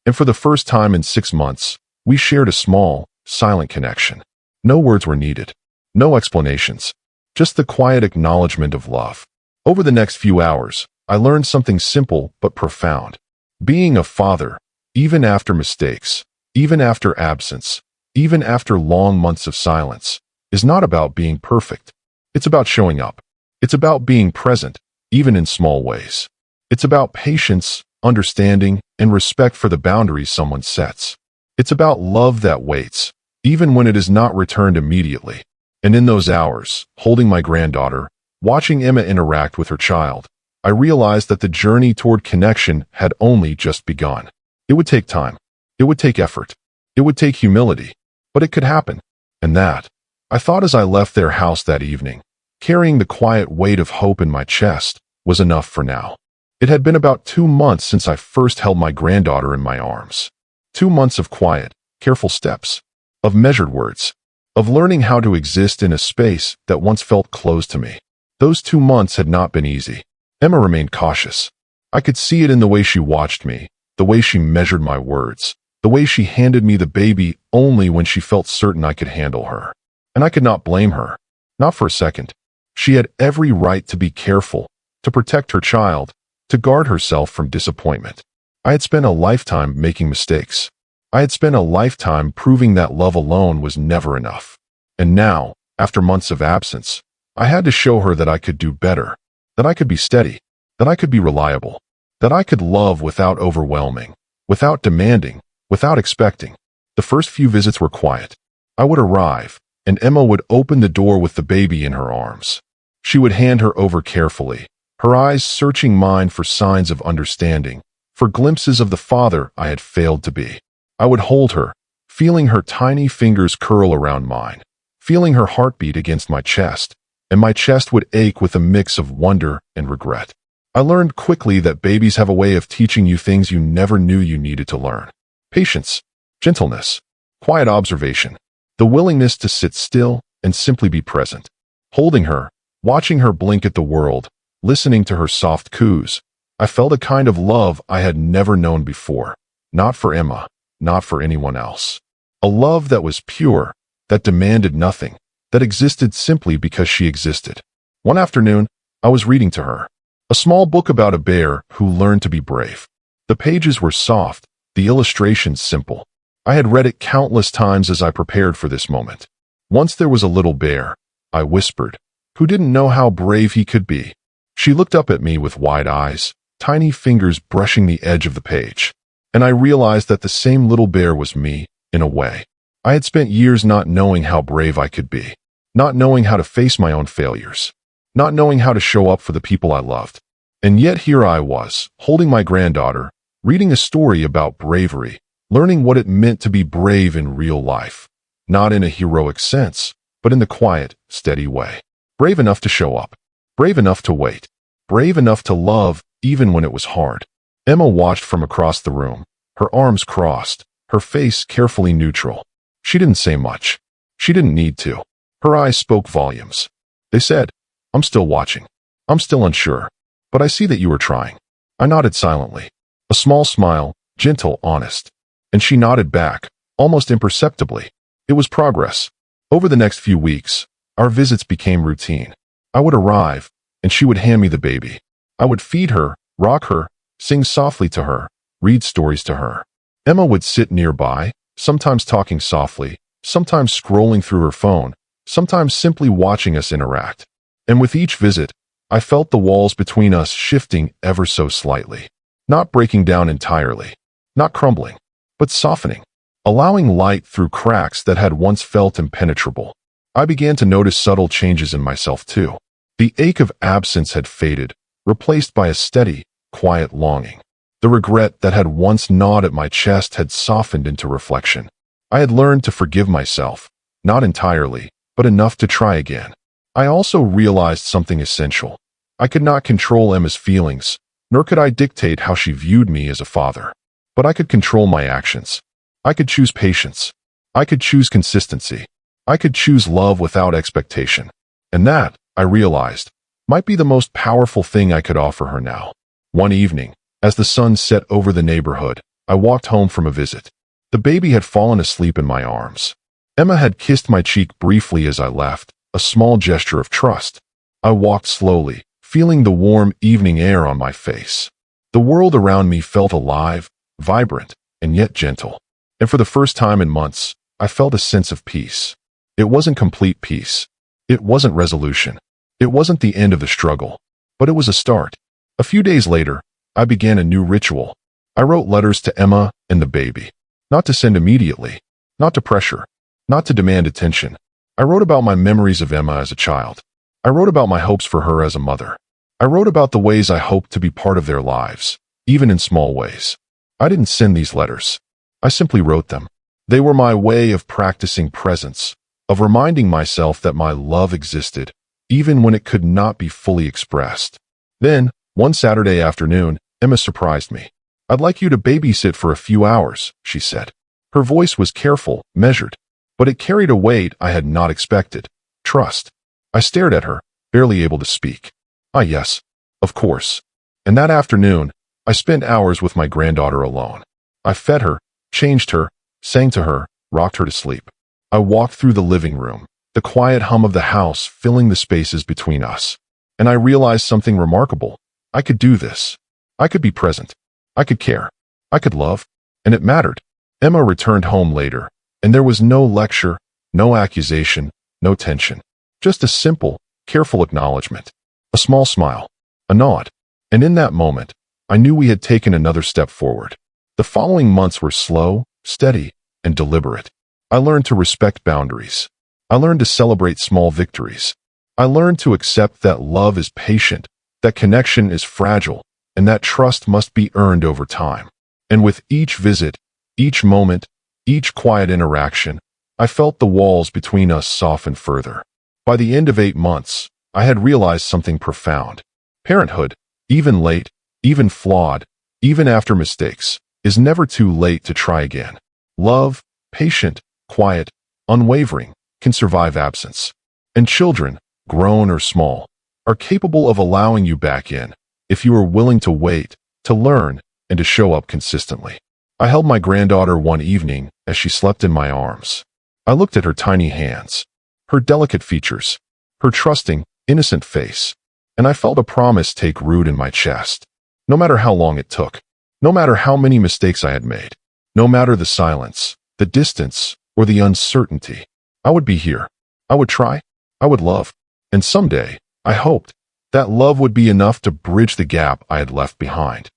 And for the first time in 6 months, we shared a small, silent connection. No words were needed. No explanations. Just the quiet acknowledgement of love. Over the next few hours, I learned something simple but profound. Being a father, even after mistakes, even after absence, even after long months of silence, is not about being perfect. It's about showing up. It's about being present, even in small ways. It's about patience, understanding, and respect for the boundaries someone sets. It's about love that waits, even when it is not returned immediately. And in those hours, holding my granddaughter, watching Emma interact with her child, I realized that the journey toward connection had only just begun. It would take time. It would take effort. It would take humility. But it could happen. And that, I thought as I left their house that evening, carrying the quiet weight of hope in my chest, was enough for now. It had been about 2 months since I first held my granddaughter in my arms. 2 months of quiet, careful steps, of measured words, of learning how to exist in a space that once felt closed to me. Those 2 months had not been easy. Emma remained cautious. I could see it in the way she watched me, the way she measured my words, the way she handed me the baby only when she felt certain I could handle her. And I could not blame her. Not for a second. She had every right to be careful, to protect her child, to guard herself from disappointment. I had spent a lifetime making mistakes. I had spent a lifetime proving that love alone was never enough. And now, after months of absence, I had to show her that I could do better, that I could be steady, that I could be reliable, that I could love without overwhelming, without demanding, without expecting. The first few visits were quiet. I would arrive, and Emma would open the door with the baby in her arms. She would hand her over carefully, her eyes searching mine for signs of understanding, for glimpses of the father I had failed to be. I would hold her, feeling her tiny fingers curl around mine, feeling her heartbeat against my chest, and my chest would ache with a mix of wonder and regret. I learned quickly that babies have a way of teaching you things you never knew you needed to learn. Patience, gentleness, quiet observation, the willingness to sit still and simply be present. Holding her, watching her blink at the world, listening to her soft coos, I felt a kind of love I had never known before. Not for Emma, not for anyone else. A love that was pure, that demanded nothing, that existed simply because she existed. One afternoon, I was reading to her. A small book about a bear who learned to be brave. The pages were soft, the illustrations simple. I had read it countless times as I prepared for this moment. Once there was a little bear, I whispered, who didn't know how brave he could be. She looked up at me with wide eyes, tiny fingers brushing the edge of the page. And I realized that the same little bear was me, in a way. I had spent years not knowing how brave I could be, not knowing how to face my own failures, not knowing how to show up for the people I loved. And yet here I was, holding my granddaughter, reading a story about bravery, learning what it meant to be brave in real life. Not in a heroic sense, but in the quiet, steady way. Brave enough to show up. Brave enough to wait. Brave enough to love, even when it was hard. Emma watched from across the room, her arms crossed, her face carefully neutral. She didn't say much. She didn't need to. Her eyes spoke volumes. They said, "I'm still watching. I'm still unsure. But I see that you are trying." I nodded silently. A small smile, gentle, honest. And she nodded back, almost imperceptibly. It was progress. Over the next few weeks, our visits became routine. I would arrive, and she would hand me the baby. I would feed her, rock her, sing softly to her, read stories to her. Emma would sit nearby, sometimes talking softly, sometimes scrolling through her phone, sometimes simply watching us interact. And with each visit, I felt the walls between us shifting ever so slightly, not breaking down entirely, not crumbling, but softening, allowing light through cracks that had once felt impenetrable. I began to notice subtle changes in myself too. The ache of absence had faded, replaced by a steady, quiet longing. The regret that had once gnawed at my chest had softened into reflection. I had learned to forgive myself, not entirely, but enough to try again. I also realized something essential. I could not control Emma's feelings, nor could I dictate how she viewed me as a father. But I could control my actions. I could choose patience. I could choose consistency. I could choose love without expectation. And that, I realized, might be the most powerful thing I could offer her now. One evening, as the sun set over the neighborhood, I walked home from a visit. The baby had fallen asleep in my arms. Emma had kissed my cheek briefly as I left, a small gesture of trust. I walked slowly, feeling the warm evening air on my face. The world around me felt alive, vibrant, and yet gentle. And for the first time in months, I felt a sense of peace. It wasn't complete peace. It wasn't resolution. It wasn't the end of the struggle. But it was a start. A few days later, I began a new ritual. I wrote letters to Emma and the baby. Not to send immediately. Not to pressure. Not to demand attention. I wrote about my memories of Emma as a child. I wrote about my hopes for her as a mother. I wrote about the ways I hoped to be part of their lives, even in small ways. I didn't send these letters. I simply wrote them. They were my way of practicing presence, of reminding myself that my love existed, even when it could not be fully expressed. Then, one Saturday afternoon, Emma surprised me. "I'd like you to babysit for a few hours," she said. Her voice was careful, measured, but it carried a weight I had not expected. Trust. I stared at her, barely able to speak. "Ah, yes, of course." And that afternoon, I spent hours with my granddaughter alone. I fed her, changed her, sang to her, rocked her to sleep. I walked through the living room, the quiet hum of the house filling the spaces between us. And I realized something remarkable. I could do this. I could be present. I could care. I could love. And it mattered. Emma returned home later, and there was no lecture, no accusation, no tension. Just a simple, careful acknowledgement. A small smile. A nod. And in that moment, I knew we had taken another step forward. The following months were slow, steady, and deliberate. I learned to respect boundaries. I learned to celebrate small victories. I learned to accept that love is patient, that connection is fragile, and that trust must be earned over time. And with each visit, each moment, each quiet interaction, I felt the walls between us soften further. By the end of 8 months, I had realized something profound. Parenthood, even late, even flawed, even after mistakes, is never too late to try again. Love, patient, quiet, unwavering, can survive absence. And children, grown or small, are capable of allowing you back in, if you are willing to wait, to learn, and to show up consistently. I held my granddaughter one evening as she slept in my arms. I looked at her tiny hands, her delicate features, her trusting, innocent face, and I felt a promise take root in my chest. No matter how long it took, no matter how many mistakes I had made, no matter the silence, the distance, or the uncertainty, I would be here. I would try. I would love. And someday, I hoped, that love would be enough to bridge the gap I had left behind.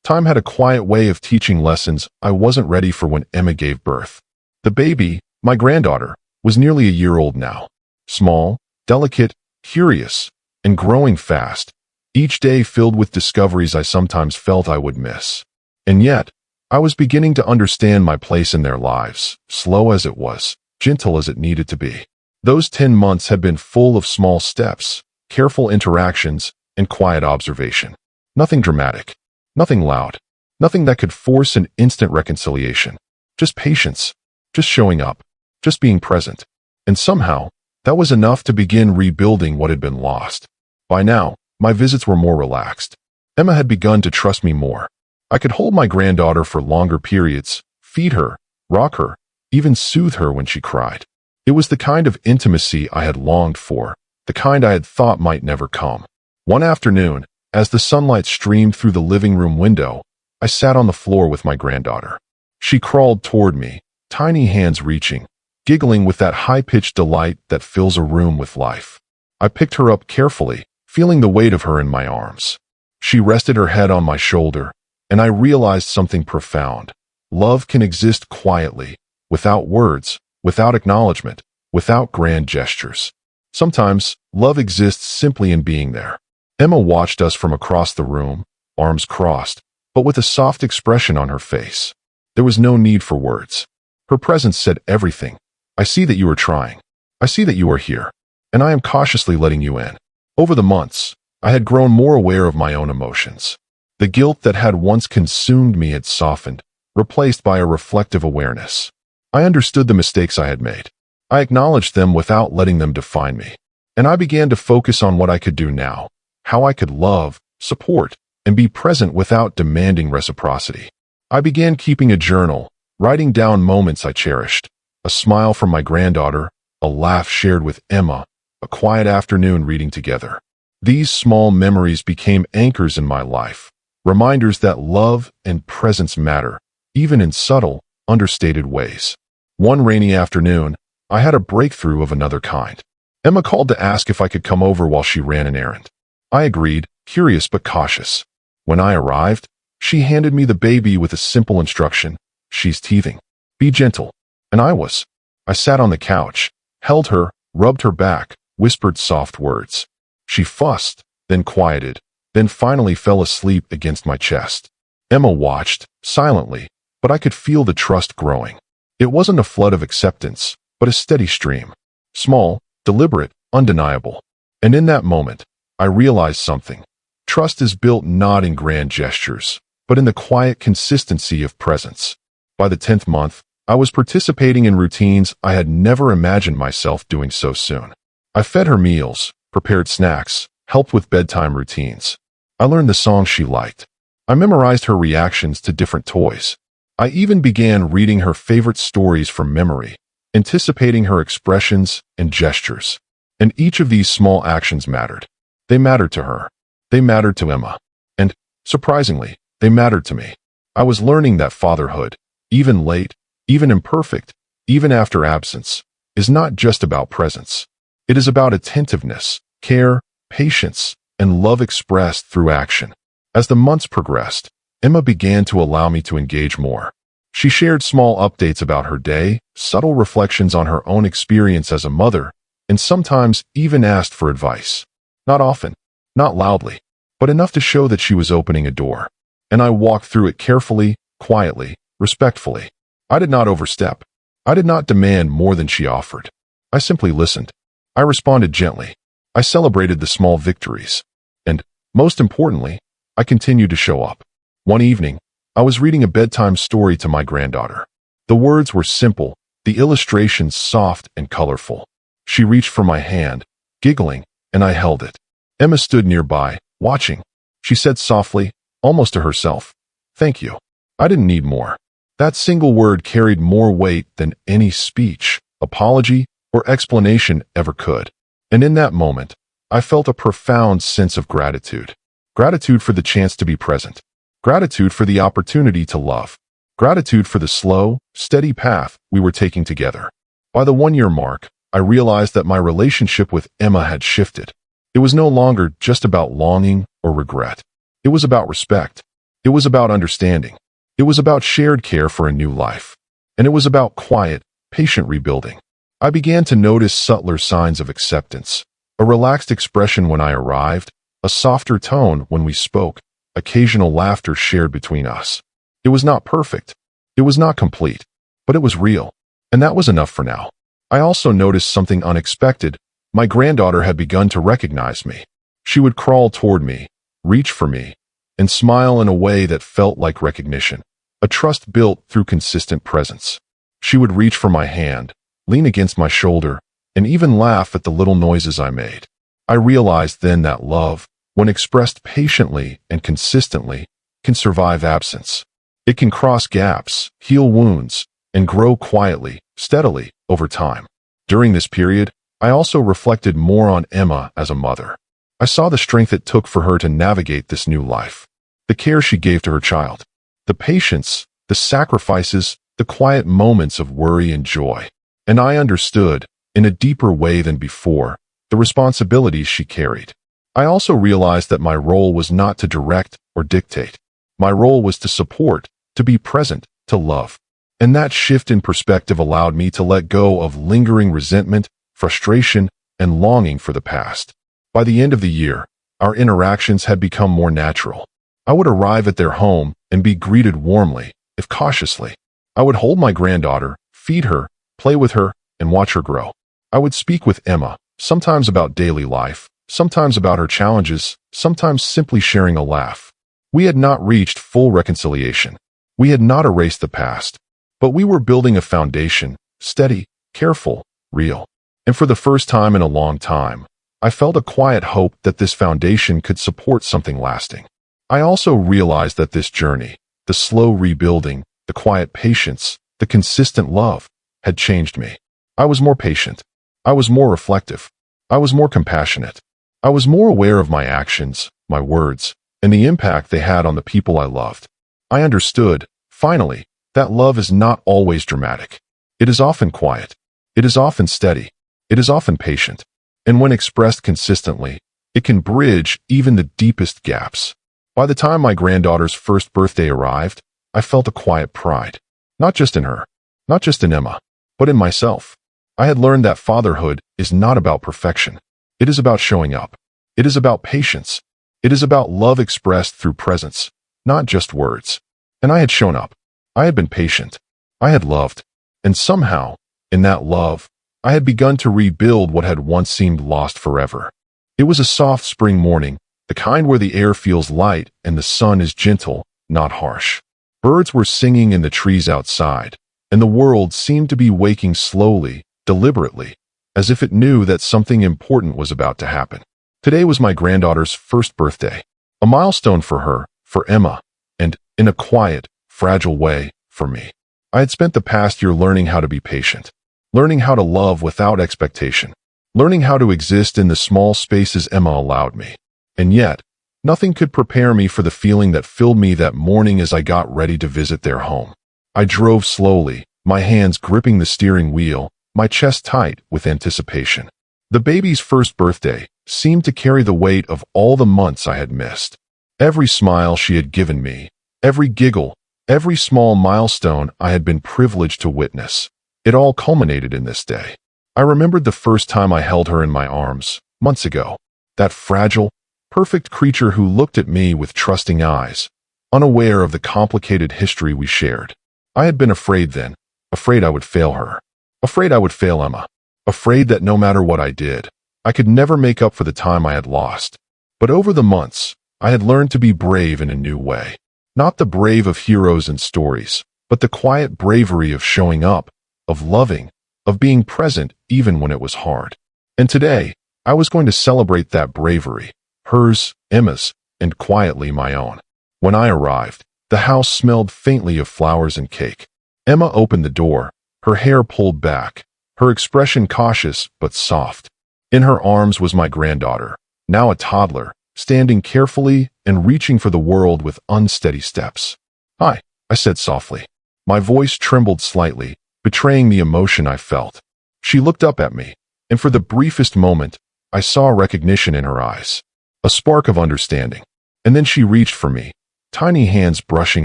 Time had a quiet way of teaching lessons I wasn't ready for when Emma gave birth. The baby, my granddaughter, was nearly a year old now. Small, delicate, curious, and growing fast, each day filled with discoveries I sometimes felt I would miss. And yet, I was beginning to understand my place in their lives, slow as it was, gentle as it needed to be. Those 10 months had been full of small steps, careful interactions, and quiet observation. Nothing dramatic, nothing loud, nothing that could force an instant reconciliation. Just patience, just showing up, just being present. And somehow, that was enough to begin rebuilding what had been lost. By now, my visits were more relaxed. Emma had begun to trust me more. I could hold my granddaughter for longer periods, feed her, rock her, even soothe her when she cried. It was the kind of intimacy I had longed for, the kind I had thought might never come. One afternoon, as the sunlight streamed through the living room window, I sat on the floor with my granddaughter. She crawled toward me, tiny hands reaching, giggling with that high-pitched delight that fills a room with life. I picked her up carefully, feeling the weight of her in my arms. She rested her head on my shoulder, and I realized something profound. Love can exist quietly, without words, without acknowledgement, without grand gestures. Sometimes, love exists simply in being there. Emma watched us from across the room, arms crossed, but with a soft expression on her face. There was no need for words. Her presence said everything. I see that you are trying. I see that you are here, and I am cautiously letting you in. Over the months, I had grown more aware of my own emotions. The guilt that had once consumed me had softened, replaced by a reflective awareness. I understood the mistakes I had made. I acknowledged them without letting them define me. And I began to focus on what I could do now, how I could love, support, and be present without demanding reciprocity. I began keeping a journal, writing down moments I cherished. A smile from my granddaughter, a laugh shared with Emma, a quiet afternoon reading together. These small memories became anchors in my life, reminders that love and presence matter, even in subtle, understated ways. One rainy afternoon, I had a breakthrough of another kind. Emma called to ask if I could come over while she ran an errand. I agreed, curious but cautious. When I arrived, she handed me the baby with a simple instruction. She's teething. Be gentle. And I was. I sat on the couch, held her, rubbed her back, whispered soft words. She fussed, then quieted, then finally fell asleep against my chest. Emma watched, silently, but I could feel the trust growing. It wasn't a flood of acceptance, but a steady stream. Small, deliberate, undeniable. And in that moment, I realized something. Trust is built not in grand gestures, but in the quiet consistency of presence. By the 10th month, I was participating in routines I had never imagined myself doing so soon. I fed her meals, prepared snacks, helped with bedtime routines. I learned the songs she liked. I memorized her reactions to different toys. I even began reading her favorite stories from memory, anticipating her expressions and gestures. And each of these small actions mattered. They mattered to her. They mattered to Emma. And, surprisingly, they mattered to me. I was learning that fatherhood, even late, even imperfect, even after absence, is not just about presence. It is about attentiveness, care, patience, and love expressed through action. As the months progressed, Emma began to allow me to engage more. She shared small updates about her day, subtle reflections on her own experience as a mother, and sometimes even asked for advice. Not often, not loudly, but enough to show that she was opening a door. And I walked through it carefully, quietly, respectfully. I did not overstep. I did not demand more than she offered. I simply listened. I responded gently. I celebrated the small victories. And, most importantly, I continued to show up. One evening, I was reading a bedtime story to my granddaughter. The words were simple, the illustrations soft and colorful. She reached for my hand, giggling, and I held it. Emma stood nearby, watching. She said softly, almost to herself, "Thank you." I didn't need more. That single word carried more weight than any speech, apology, or explanation ever could. And in that moment, I felt a profound sense of gratitude. Gratitude for the chance to be present. Gratitude for the opportunity to love. Gratitude for the slow, steady path we were taking together. By the 1-year mark, I realized that my relationship with Emma had shifted. It was no longer just about longing or regret. It was about respect. It was about understanding. It was about shared care for a new life. And it was about quiet, patient rebuilding. I began to notice subtler signs of acceptance. A relaxed expression when I arrived, a softer tone when we spoke, occasional laughter shared between us. It was not perfect. It was not complete. But it was real. And that was enough for now. I also noticed something unexpected. My granddaughter had begun to recognize me. She would crawl toward me, reach for me, and smile in a way that felt like recognition, a trust built through consistent presence. She would reach for my hand, lean against my shoulder, and even laugh at the little noises I made. I realized then that love, when expressed patiently and consistently, can survive absence. It can cross gaps, heal wounds, and grow quietly, steadily, over time. During this period, I also reflected more on Emma as a mother. I saw the strength it took for her to navigate this new life, the care she gave to her child, the patience, the sacrifices, the quiet moments of worry and joy. And I understood, in a deeper way than before, the responsibilities she carried. I also realized that my role was not to direct or dictate. My role was to support, to be present, to love. And that shift in perspective allowed me to let go of lingering resentment, frustration, and longing for the past. By the end of the year, our interactions had become more natural. I would arrive at their home and be greeted warmly, if cautiously. I would hold my granddaughter, feed her, play with her, and watch her grow. I would speak with Emma, sometimes about daily life, sometimes about her challenges, sometimes simply sharing a laugh. We had not reached full reconciliation. We had not erased the past. But we were building a foundation, steady, careful, real. And for the first time in a long time, I felt a quiet hope that this foundation could support something lasting. I also realized that this journey, the slow rebuilding, the quiet patience, the consistent love, had changed me. I was more patient. I was more reflective. I was more compassionate. I was more aware of my actions, my words, and the impact they had on the people I loved. I understood, finally, that love is not always dramatic. It is often quiet. It is often steady. It is often patient. And when expressed consistently, it can bridge even the deepest gaps. By the time my granddaughter's first birthday arrived, I felt a quiet pride. Not just in her, not just in Emma, but in myself. I had learned that fatherhood is not about perfection. It is about showing up. It is about patience. It is about love expressed through presence, not just words. And I had shown up. I had been patient. I had loved. And somehow, in that love, I had begun to rebuild what had once seemed lost forever. It was a soft spring morning, the kind where the air feels light and the sun is gentle, not harsh. Birds were singing in the trees outside, and the world seemed to be waking slowly, deliberately, as if it knew that something important was about to happen. Today was my granddaughter's first birthday, a milestone for her, for Emma, and, in a quiet, fragile way, for me. I had spent the past year learning how to be patient, learning how to love without expectation, learning how to exist in the small spaces Emma allowed me. And yet, nothing could prepare me for the feeling that filled me that morning as I got ready to visit their home. I drove slowly, my hands gripping the steering wheel, my chest tight with anticipation. The baby's first birthday seemed to carry the weight of all the months I had missed. Every smile she had given me, every giggle, every small milestone I had been privileged to witness, it all culminated in this day. I remembered the first time I held her in my arms, months ago. That fragile, perfect creature who looked at me with trusting eyes, unaware of the complicated history we shared. I had been afraid then, afraid I would fail her, afraid I would fail Emma, afraid that no matter what I did, I could never make up for the time I had lost. But over the months, I had learned to be brave in a new way. Not the brave of heroes and stories, but the quiet bravery of showing up, of loving, of being present even when it was hard. And today, I was going to celebrate that bravery, hers, Emma's, and quietly my own. When I arrived, the house smelled faintly of flowers and cake. Emma opened the door, her hair pulled back, her expression cautious but soft. In her arms was my granddaughter, now a toddler, standing carefully and reaching for the world with unsteady steps. "Hi," I said softly. My voice trembled slightly, betraying the emotion I felt. She looked up at me, and for the briefest moment, I saw recognition in her eyes, a spark of understanding. And then she reached for me, tiny hands brushing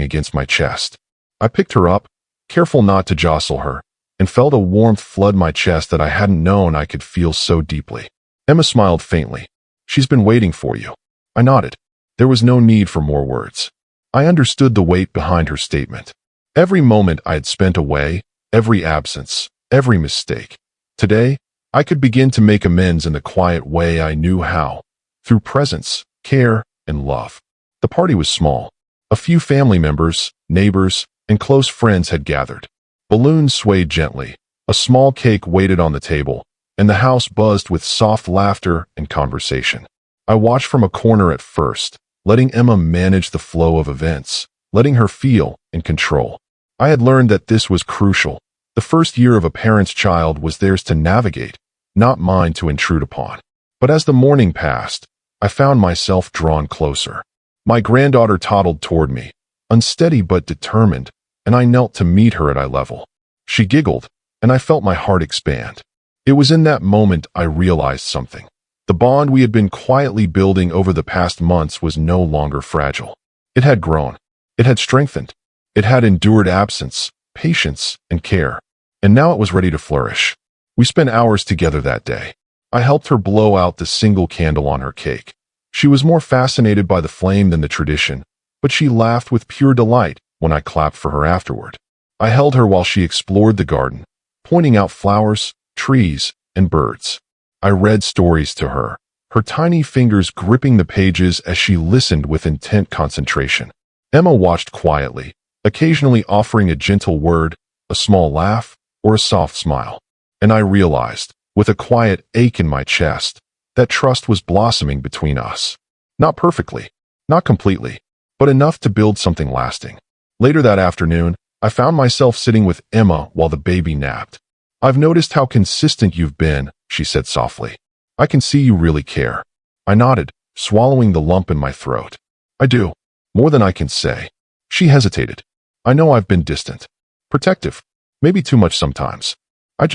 against my chest. I picked her up, careful not to jostle her, and felt a warmth flood my chest that I hadn't known I could feel so deeply. Emma smiled faintly. "She's been waiting for you." I nodded. There was no need for more words. I understood the weight behind her statement. Every moment I had spent away, every absence, every mistake. Today, I could begin to make amends in the quiet way I knew how, through presence, care, and love. The party was small. A few family members, neighbors, and close friends had gathered. Balloons swayed gently, a small cake waited on the table, and the house buzzed with soft laughter and conversation. I watched from a corner at first, letting Emma manage the flow of events, letting her feel in control. I had learned that this was crucial. The first year of a parent's child was theirs to navigate, not mine to intrude upon. But as the morning passed, I found myself drawn closer. My granddaughter toddled toward me, unsteady but determined, and I knelt to meet her at eye level. She giggled, and I felt my heart expand. It was in that moment I realized something. The bond we had been quietly building over the past months was no longer fragile. It had grown. It had strengthened. It had endured absence, patience, and care. And now it was ready to flourish. We spent hours together that day. I helped her blow out the single candle on her cake. She was more fascinated by the flame than the tradition, but she laughed with pure delight when I clapped for her afterward. I held her while she explored the garden, pointing out flowers, trees, and birds. I read stories to her, her tiny fingers gripping the pages as she listened with intent concentration. Emma watched quietly, occasionally offering a gentle word, a small laugh, or a soft smile. And I realized, with a quiet ache in my chest, that trust was blossoming between us. Not perfectly, not completely, but enough to build something lasting. Later that afternoon, I found myself sitting with Emma while the baby napped. "I've noticed how consistent you've been," she said softly. "I can see you really care." I nodded, swallowing the lump in my throat. "I do. More than I can say." She hesitated. "I know I've been distant. Protective. Maybe too much sometimes. I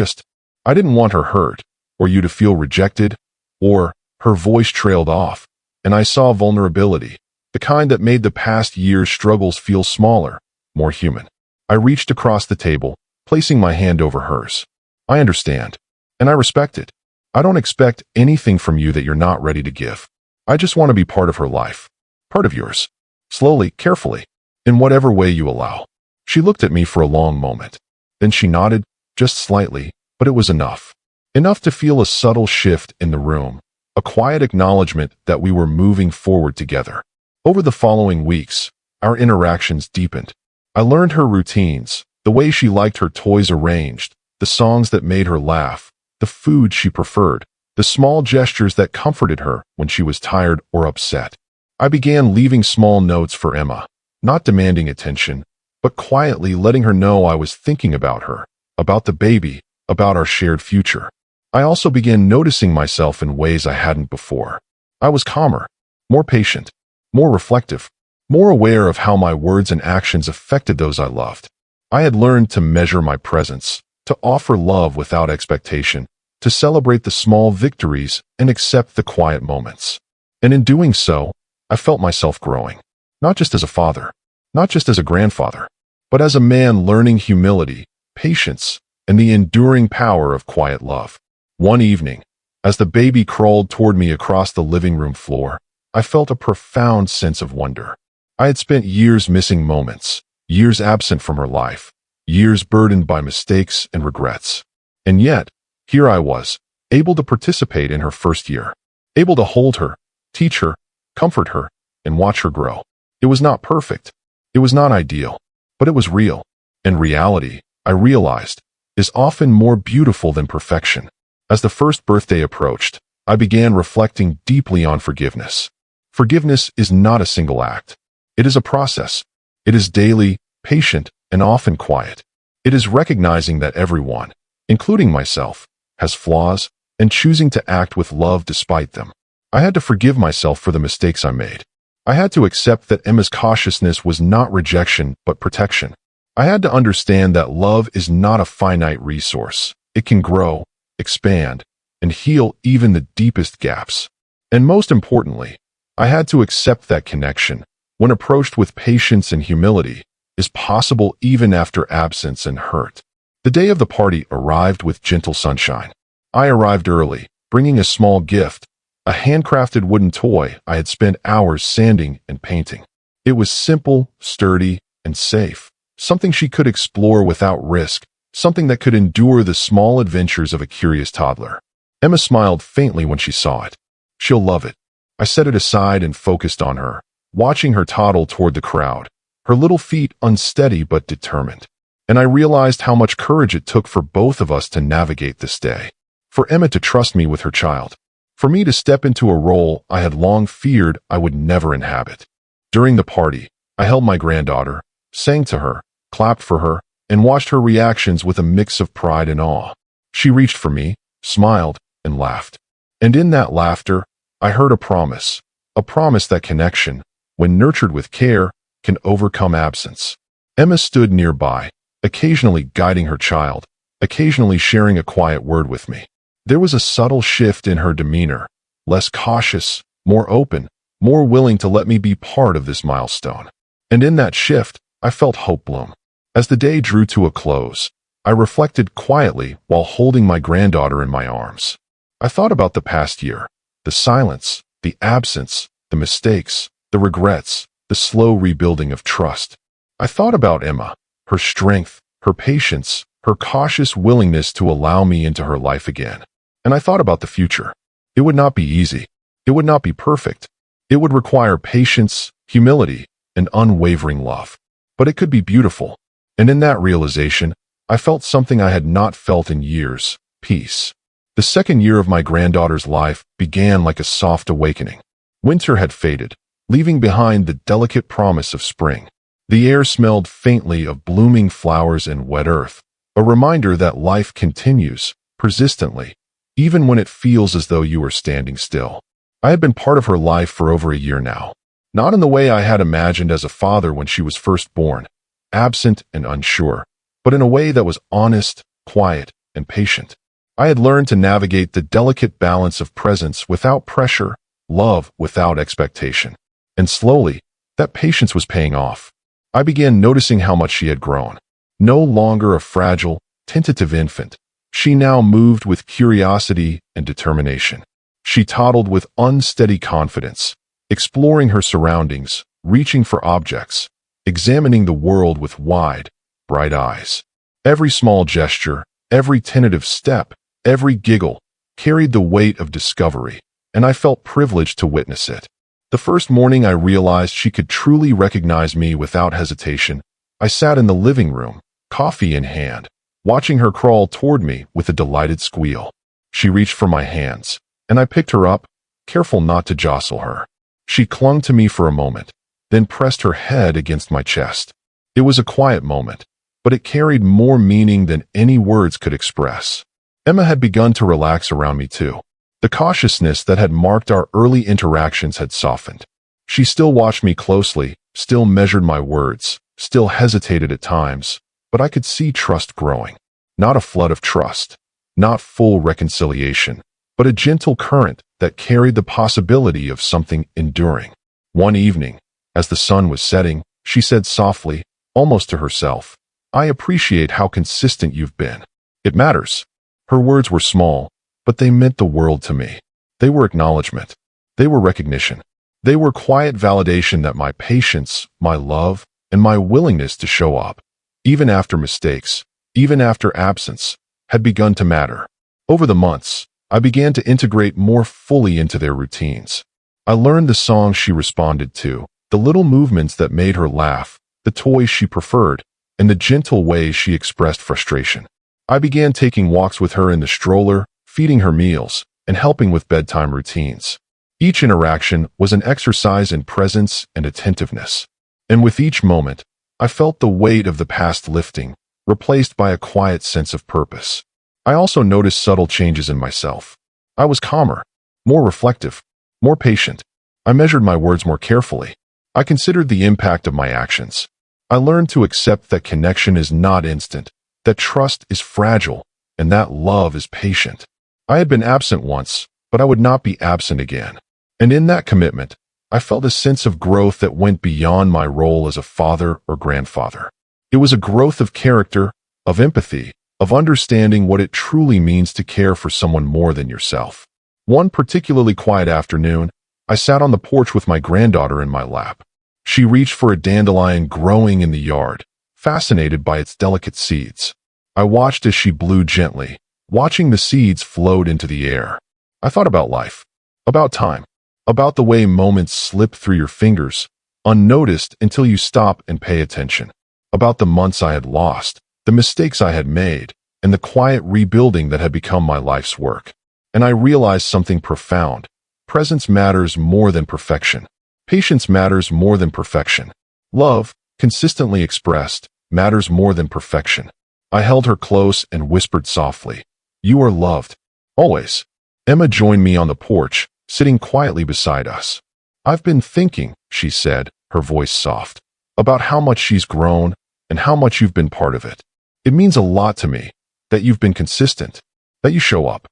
didn't want her hurt, or you to feel rejected, or..." Her voice trailed off, and I saw vulnerability, the kind that made the past year's struggles feel smaller, more human. I reached across the table, placing my hand over hers. "I understand, and I respect it. I don't expect anything from you that you're not ready to give. I just want to be part of her life. Part of yours. Slowly, carefully, in whatever way you allow." She looked at me for a long moment. Then she nodded, just slightly, but it was enough. Enough to feel a subtle shift in the room, a quiet acknowledgement that we were moving forward together. Over the following weeks, our interactions deepened. I learned her routines, the way she liked her toys arranged, the songs that made her laugh, the food she preferred, the small gestures that comforted her when she was tired or upset. I began leaving small notes for Emma, not demanding attention, but quietly letting her know I was thinking about her, about the baby, about our shared future. I also began noticing myself in ways I hadn't before. I was calmer, more patient, more reflective, more aware of how my words and actions affected those I loved. I had learned to measure my presence, to offer love without expectation, to celebrate the small victories and accept the quiet moments. And in doing so, I felt myself growing, not just as a father, not just as a grandfather, but as a man learning humility, patience, and the enduring power of quiet love. One evening, as the baby crawled toward me across the living room floor, I felt a profound sense of wonder. I had spent years missing moments, years absent from her life, years burdened by mistakes and regrets. And yet, here I was, able to participate in her first year, able to hold her, teach her, comfort her, and watch her grow. It was not perfect. It was not ideal, but it was real. And reality, I realized, is often more beautiful than perfection. As the first birthday approached, I began reflecting deeply on forgiveness. Forgiveness is not a single act. It is a process. It is daily, patient, and often quiet. It is recognizing that everyone, including myself, has flaws, and choosing to act with love despite them. I had to forgive myself for the mistakes I made. I had to accept that Emma's cautiousness was not rejection, but protection. I had to understand that love is not a finite resource. It can grow, expand, and heal even the deepest gaps. And most importantly, I had to accept that connection, when approached with patience and humility, is possible even after absence and hurt. The day of the party arrived with gentle sunshine. I arrived early, bringing a small gift, a handcrafted wooden toy I had spent hours sanding and painting. It was simple, sturdy, and safe, something she could explore without risk, something that could endure the small adventures of a curious toddler. Emma smiled faintly when she saw it. "She'll love it." I set it aside and focused on her, watching her toddle toward the crowd, her little feet unsteady but determined. And I realized how much courage it took for both of us to navigate this day. For Emma to trust me with her child. For me to step into a role I had long feared I would never inhabit. During the party, I held my granddaughter, sang to her, clapped for her, and watched her reactions with a mix of pride and awe. She reached for me, smiled, and laughed. And in that laughter, I heard a promise that connection, when nurtured with care, can overcome absence. Emma stood nearby, occasionally guiding her child, occasionally sharing a quiet word with me. There was a subtle shift in her demeanor, less cautious, more open, more willing to let me be part of this milestone. And in that shift, I felt hope bloom. As the day drew to a close, I reflected quietly while holding my granddaughter in my arms. I thought about the past year, the silence, the absence, the mistakes, the regrets, the slow rebuilding of trust. I thought about Emma, her strength, her patience, her cautious willingness to allow me into her life again. And I thought about the future. It would not be easy. It would not be perfect. It would require patience, humility, and unwavering love. But it could be beautiful. And in that realization, I felt something I had not felt in years: peace. The second year of my granddaughter's life began like a soft awakening. Winter had faded, leaving behind the delicate promise of spring. The air smelled faintly of blooming flowers and wet earth, a reminder that life continues, persistently, even when it feels as though you are standing still. I had been part of her life for over a year now, not in the way I had imagined as a father when she was first born, absent and unsure, but in a way that was honest, quiet, and patient. I had learned to navigate the delicate balance of presence without pressure, love without expectation. And slowly, that patience was paying off. I began noticing how much she had grown. No longer a fragile, tentative infant, she now moved with curiosity and determination. She toddled with unsteady confidence, exploring her surroundings, reaching for objects, examining the world with wide, bright eyes. Every small gesture, every tentative step, every giggle carried the weight of discovery, and I felt privileged to witness it. The first morning I realized she could truly recognize me without hesitation, I sat in the living room, coffee in hand, watching her crawl toward me with a delighted squeal. She reached for my hands, and I picked her up, careful not to jostle her. She clung to me for a moment, then pressed her head against my chest. It was a quiet moment, but it carried more meaning than any words could express. Emma had begun to relax around me too. The cautiousness that had marked our early interactions had softened. She still watched me closely, still measured my words, still hesitated at times, but I could see trust growing. Not a flood of trust, not full reconciliation, but a gentle current that carried the possibility of something enduring. One evening, as the sun was setting, she said softly, almost to herself, "I appreciate how consistent you've been. It matters." Her words were small, but they meant the world to me. They were acknowledgement. They were recognition. They were quiet validation that my patience, my love, and my willingness to show up, even after mistakes, even after absence, had begun to matter. Over the months, I began to integrate more fully into their routines. I learned the songs she responded to, the little movements that made her laugh, the toys she preferred, and the gentle ways she expressed frustration. I began taking walks with her in the stroller, feeding her meals, and helping with bedtime routines. Each interaction was an exercise in presence and attentiveness. And with each moment, I felt the weight of the past lifting, replaced by a quiet sense of purpose. I also noticed subtle changes in myself. I was calmer, more reflective, more patient. I measured my words more carefully. I considered the impact of my actions. I learned to accept that connection is not instant, that trust is fragile, and that love is patient. I had been absent once, but I would not be absent again. And in that commitment, I felt a sense of growth that went beyond my role as a father or grandfather. It was a growth of character, of empathy, of understanding what it truly means to care for someone more than yourself. One particularly quiet afternoon, I sat on the porch with my granddaughter in my lap. She reached for a dandelion growing in the yard, fascinated by its delicate seeds. I watched as she blew gently, watching the seeds float into the air. I thought about life, about time, about the way moments slip through your fingers, unnoticed until you stop and pay attention, about the months I had lost, the mistakes I had made, and the quiet rebuilding that had become my life's work. And I realized something profound. Presence matters more than perfection. Patience matters more than perfection. Love, consistently expressed, matters more than perfection. I held her close and whispered softly, "You are loved. Always." Emma joined me on the porch, sitting quietly beside us. "I've been thinking," she said, her voice soft, "about how much she's grown and how much you've been part of it. It means a lot to me, that you've been consistent, that you show up.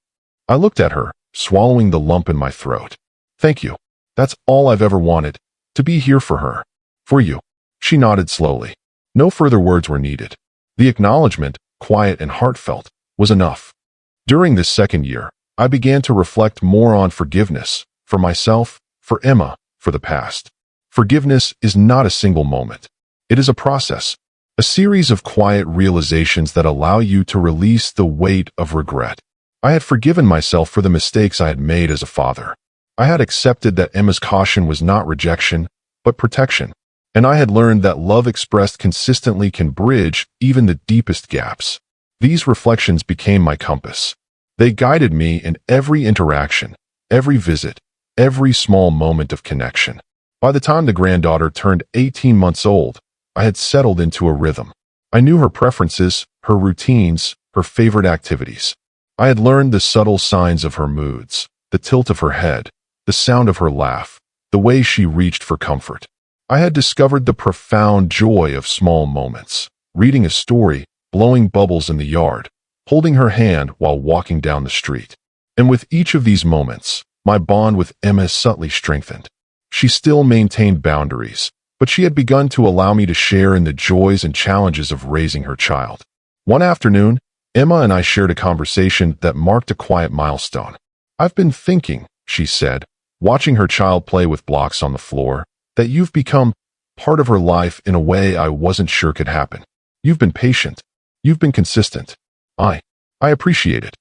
I looked at her, swallowing the lump in my throat. Thank you. That's all I've ever wanted, to be here for her. For you. She nodded slowly. No further words were needed. The acknowledgement, quiet and heartfelt, was enough. During this second year, I began to reflect more on forgiveness, for myself, for Emma, for the past. Forgiveness is not a single moment. It is a process, a series of quiet realizations that allow you to release the weight of regret. I had forgiven myself for the mistakes I had made as a father. I had accepted that Emma's caution was not rejection, but protection. And I had learned that love expressed consistently can bridge even the deepest gaps. These reflections became my compass. They guided me in every interaction, every visit, every small moment of connection. By the time the granddaughter turned 18 months old, I had settled into a rhythm. I knew her preferences, her routines, her favorite activities. I had learned the subtle signs of her moods, the tilt of her head, the sound of her laugh, the way she reached for comfort. I had discovered the profound joy of small moments, reading a story, blowing bubbles in the yard, holding her hand while walking down the street. And with each of these moments, my bond with Emma subtly strengthened. She still maintained boundaries, but she had begun to allow me to share in the joys and challenges of raising her child. One afternoon, Emma and I shared a conversation that marked a quiet milestone. I've been thinking, she said, watching her child play with blocks on the floor, that you've become part of her life in a way I wasn't sure could happen. You've been patient. You've been consistent. I appreciate it.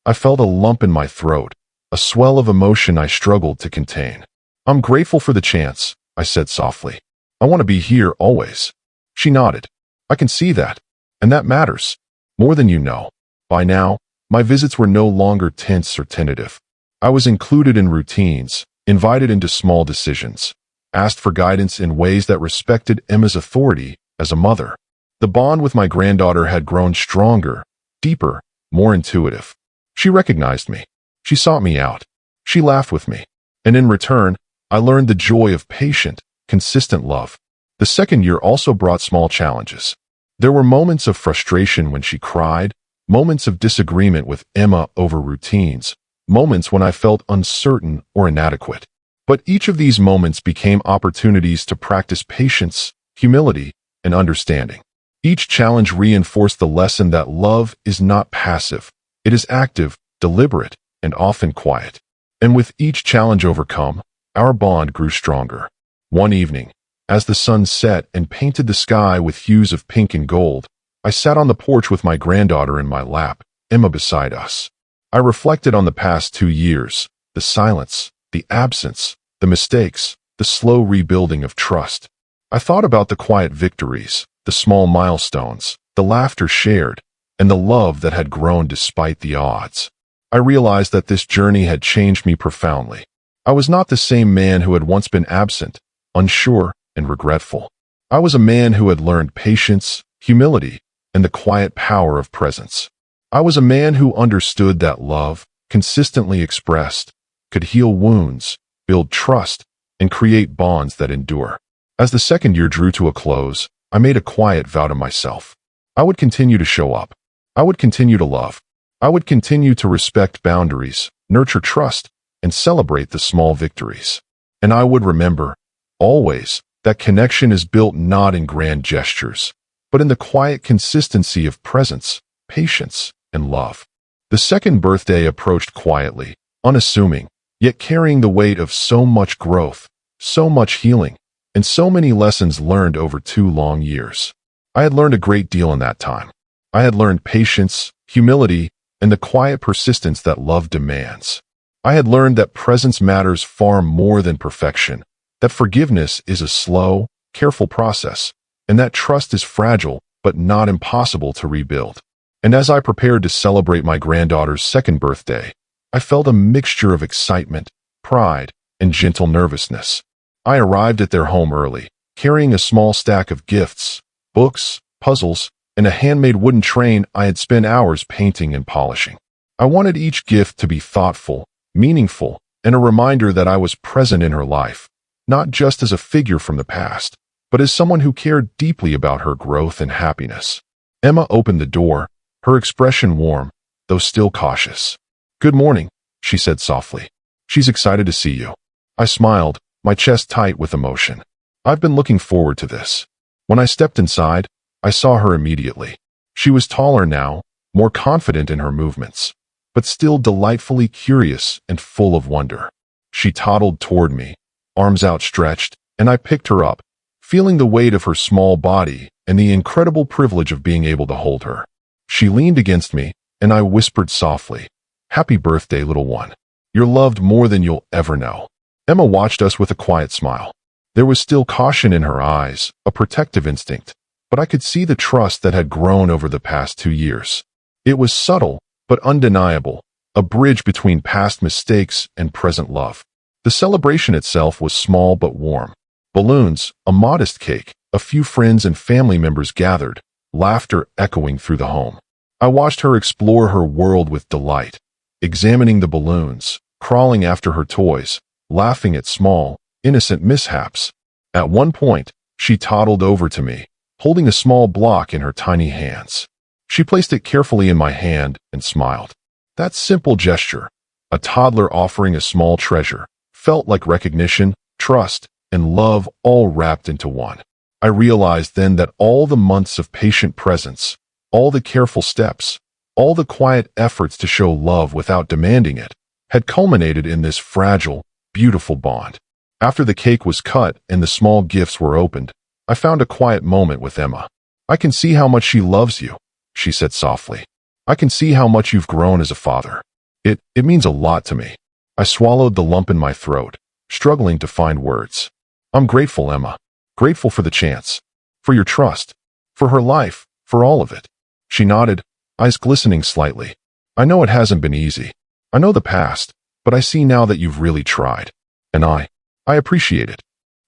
I felt a lump in my throat, a swell of emotion I struggled to contain. I'm grateful for the chance, I said softly. I want to be here always. She nodded. I can see that. And that matters. More than you know. By now, my visits were no longer tense or tentative. I was included in routines, invited into small decisions, asked for guidance in ways that respected Emma's authority as a mother. The bond with my granddaughter had grown stronger, deeper, more intuitive. She recognized me. She sought me out. She laughed with me. And in return, I learned the joy of patient, consistent love. The second year also brought small challenges. There were moments of frustration when she cried, moments of disagreement with Emma over routines, moments when I felt uncertain or inadequate. But each of these moments became opportunities to practice patience, humility, and understanding. Each challenge reinforced the lesson that love is not passive. It is active, deliberate, and often quiet. And with each challenge overcome, our bond grew stronger. One evening, as the sun set and painted the sky with hues of pink and gold, I sat on the porch with my granddaughter in my lap, Emma beside us. I reflected on the past 2 years, the silence, the absence, the mistakes, the slow rebuilding of trust. I thought about the quiet victories, the small milestones, the laughter shared, and the love that had grown despite the odds. I realized that this journey had changed me profoundly. I was not the same man who had once been absent, unsure, and regretful. I was a man who had learned patience, humility, and the quiet power of presence. I was a man who understood that love, consistently expressed, could heal wounds, build trust, and create bonds that endure. As the second year drew to a close, I made a quiet vow to myself. I would continue to show up. I would continue to love. I would continue to respect boundaries, nurture trust, and celebrate the small victories. And I would remember, always, that connection is built not in grand gestures, but in the quiet consistency of presence, patience, and love. The second birthday approached quietly, unassuming, yet carrying the weight of so much growth, so much healing, and so many lessons learned over 2 long years. I had learned a great deal in that time. I had learned patience, humility, and the quiet persistence that love demands. I had learned that presence matters far more than perfection, that forgiveness is a slow, careful process, and that trust is fragile but not impossible to rebuild. And as I prepared to celebrate my granddaughter's second birthday, I felt a mixture of excitement, pride, and gentle nervousness. I arrived at their home early, carrying a small stack of gifts, books, puzzles, and a handmade wooden train I had spent hours painting and polishing. I wanted each gift to be thoughtful, meaningful, and a reminder that I was present in her life, not just as a figure from the past, but as someone who cared deeply about her growth and happiness. Emma opened the door, her expression warm, though still cautious. "Good morning," she said softly. "She's excited to see you." I smiled, my chest tight with emotion. I've been looking forward to this. When I stepped inside, I saw her immediately. She was taller now, more confident in her movements, but still delightfully curious and full of wonder. She toddled toward me, arms outstretched, and I picked her up, feeling the weight of her small body and the incredible privilege of being able to hold her. She leaned against me, and I whispered softly, "Happy birthday, little one. You're loved more than you'll ever know." Emma watched us with a quiet smile. There was still caution in her eyes, a protective instinct, but I could see the trust that had grown over the past 2 years. It was subtle, but undeniable, a bridge between past mistakes and present love. The celebration itself was small but warm. Balloons, a modest cake, a few friends and family members gathered, laughter echoing through the home. I watched her explore her world with delight, examining the balloons, crawling after her toys, laughing at small, innocent mishaps. At one point, she toddled over to me, holding a small block in her tiny hands. She placed it carefully in my hand and smiled. That simple gesture, a toddler offering a small treasure, felt like recognition, trust, and love all wrapped into one. I realized then that all the months of patient presence, all the careful steps, all the quiet efforts to show love without demanding it, had culminated in this fragile, beautiful bond. After the cake was cut and the small gifts were opened, I found a quiet moment with Emma. "I can see how much she loves you," she said softly. "I can see how much you've grown as a father. It means a lot to me." I swallowed the lump in my throat, struggling to find words. "I'm grateful, Emma. Grateful for the chance. For your trust. For her life. For all of it." She nodded, eyes glistening slightly. "I know it hasn't been easy. I know the past, but I see now that you've really tried. And I appreciate it."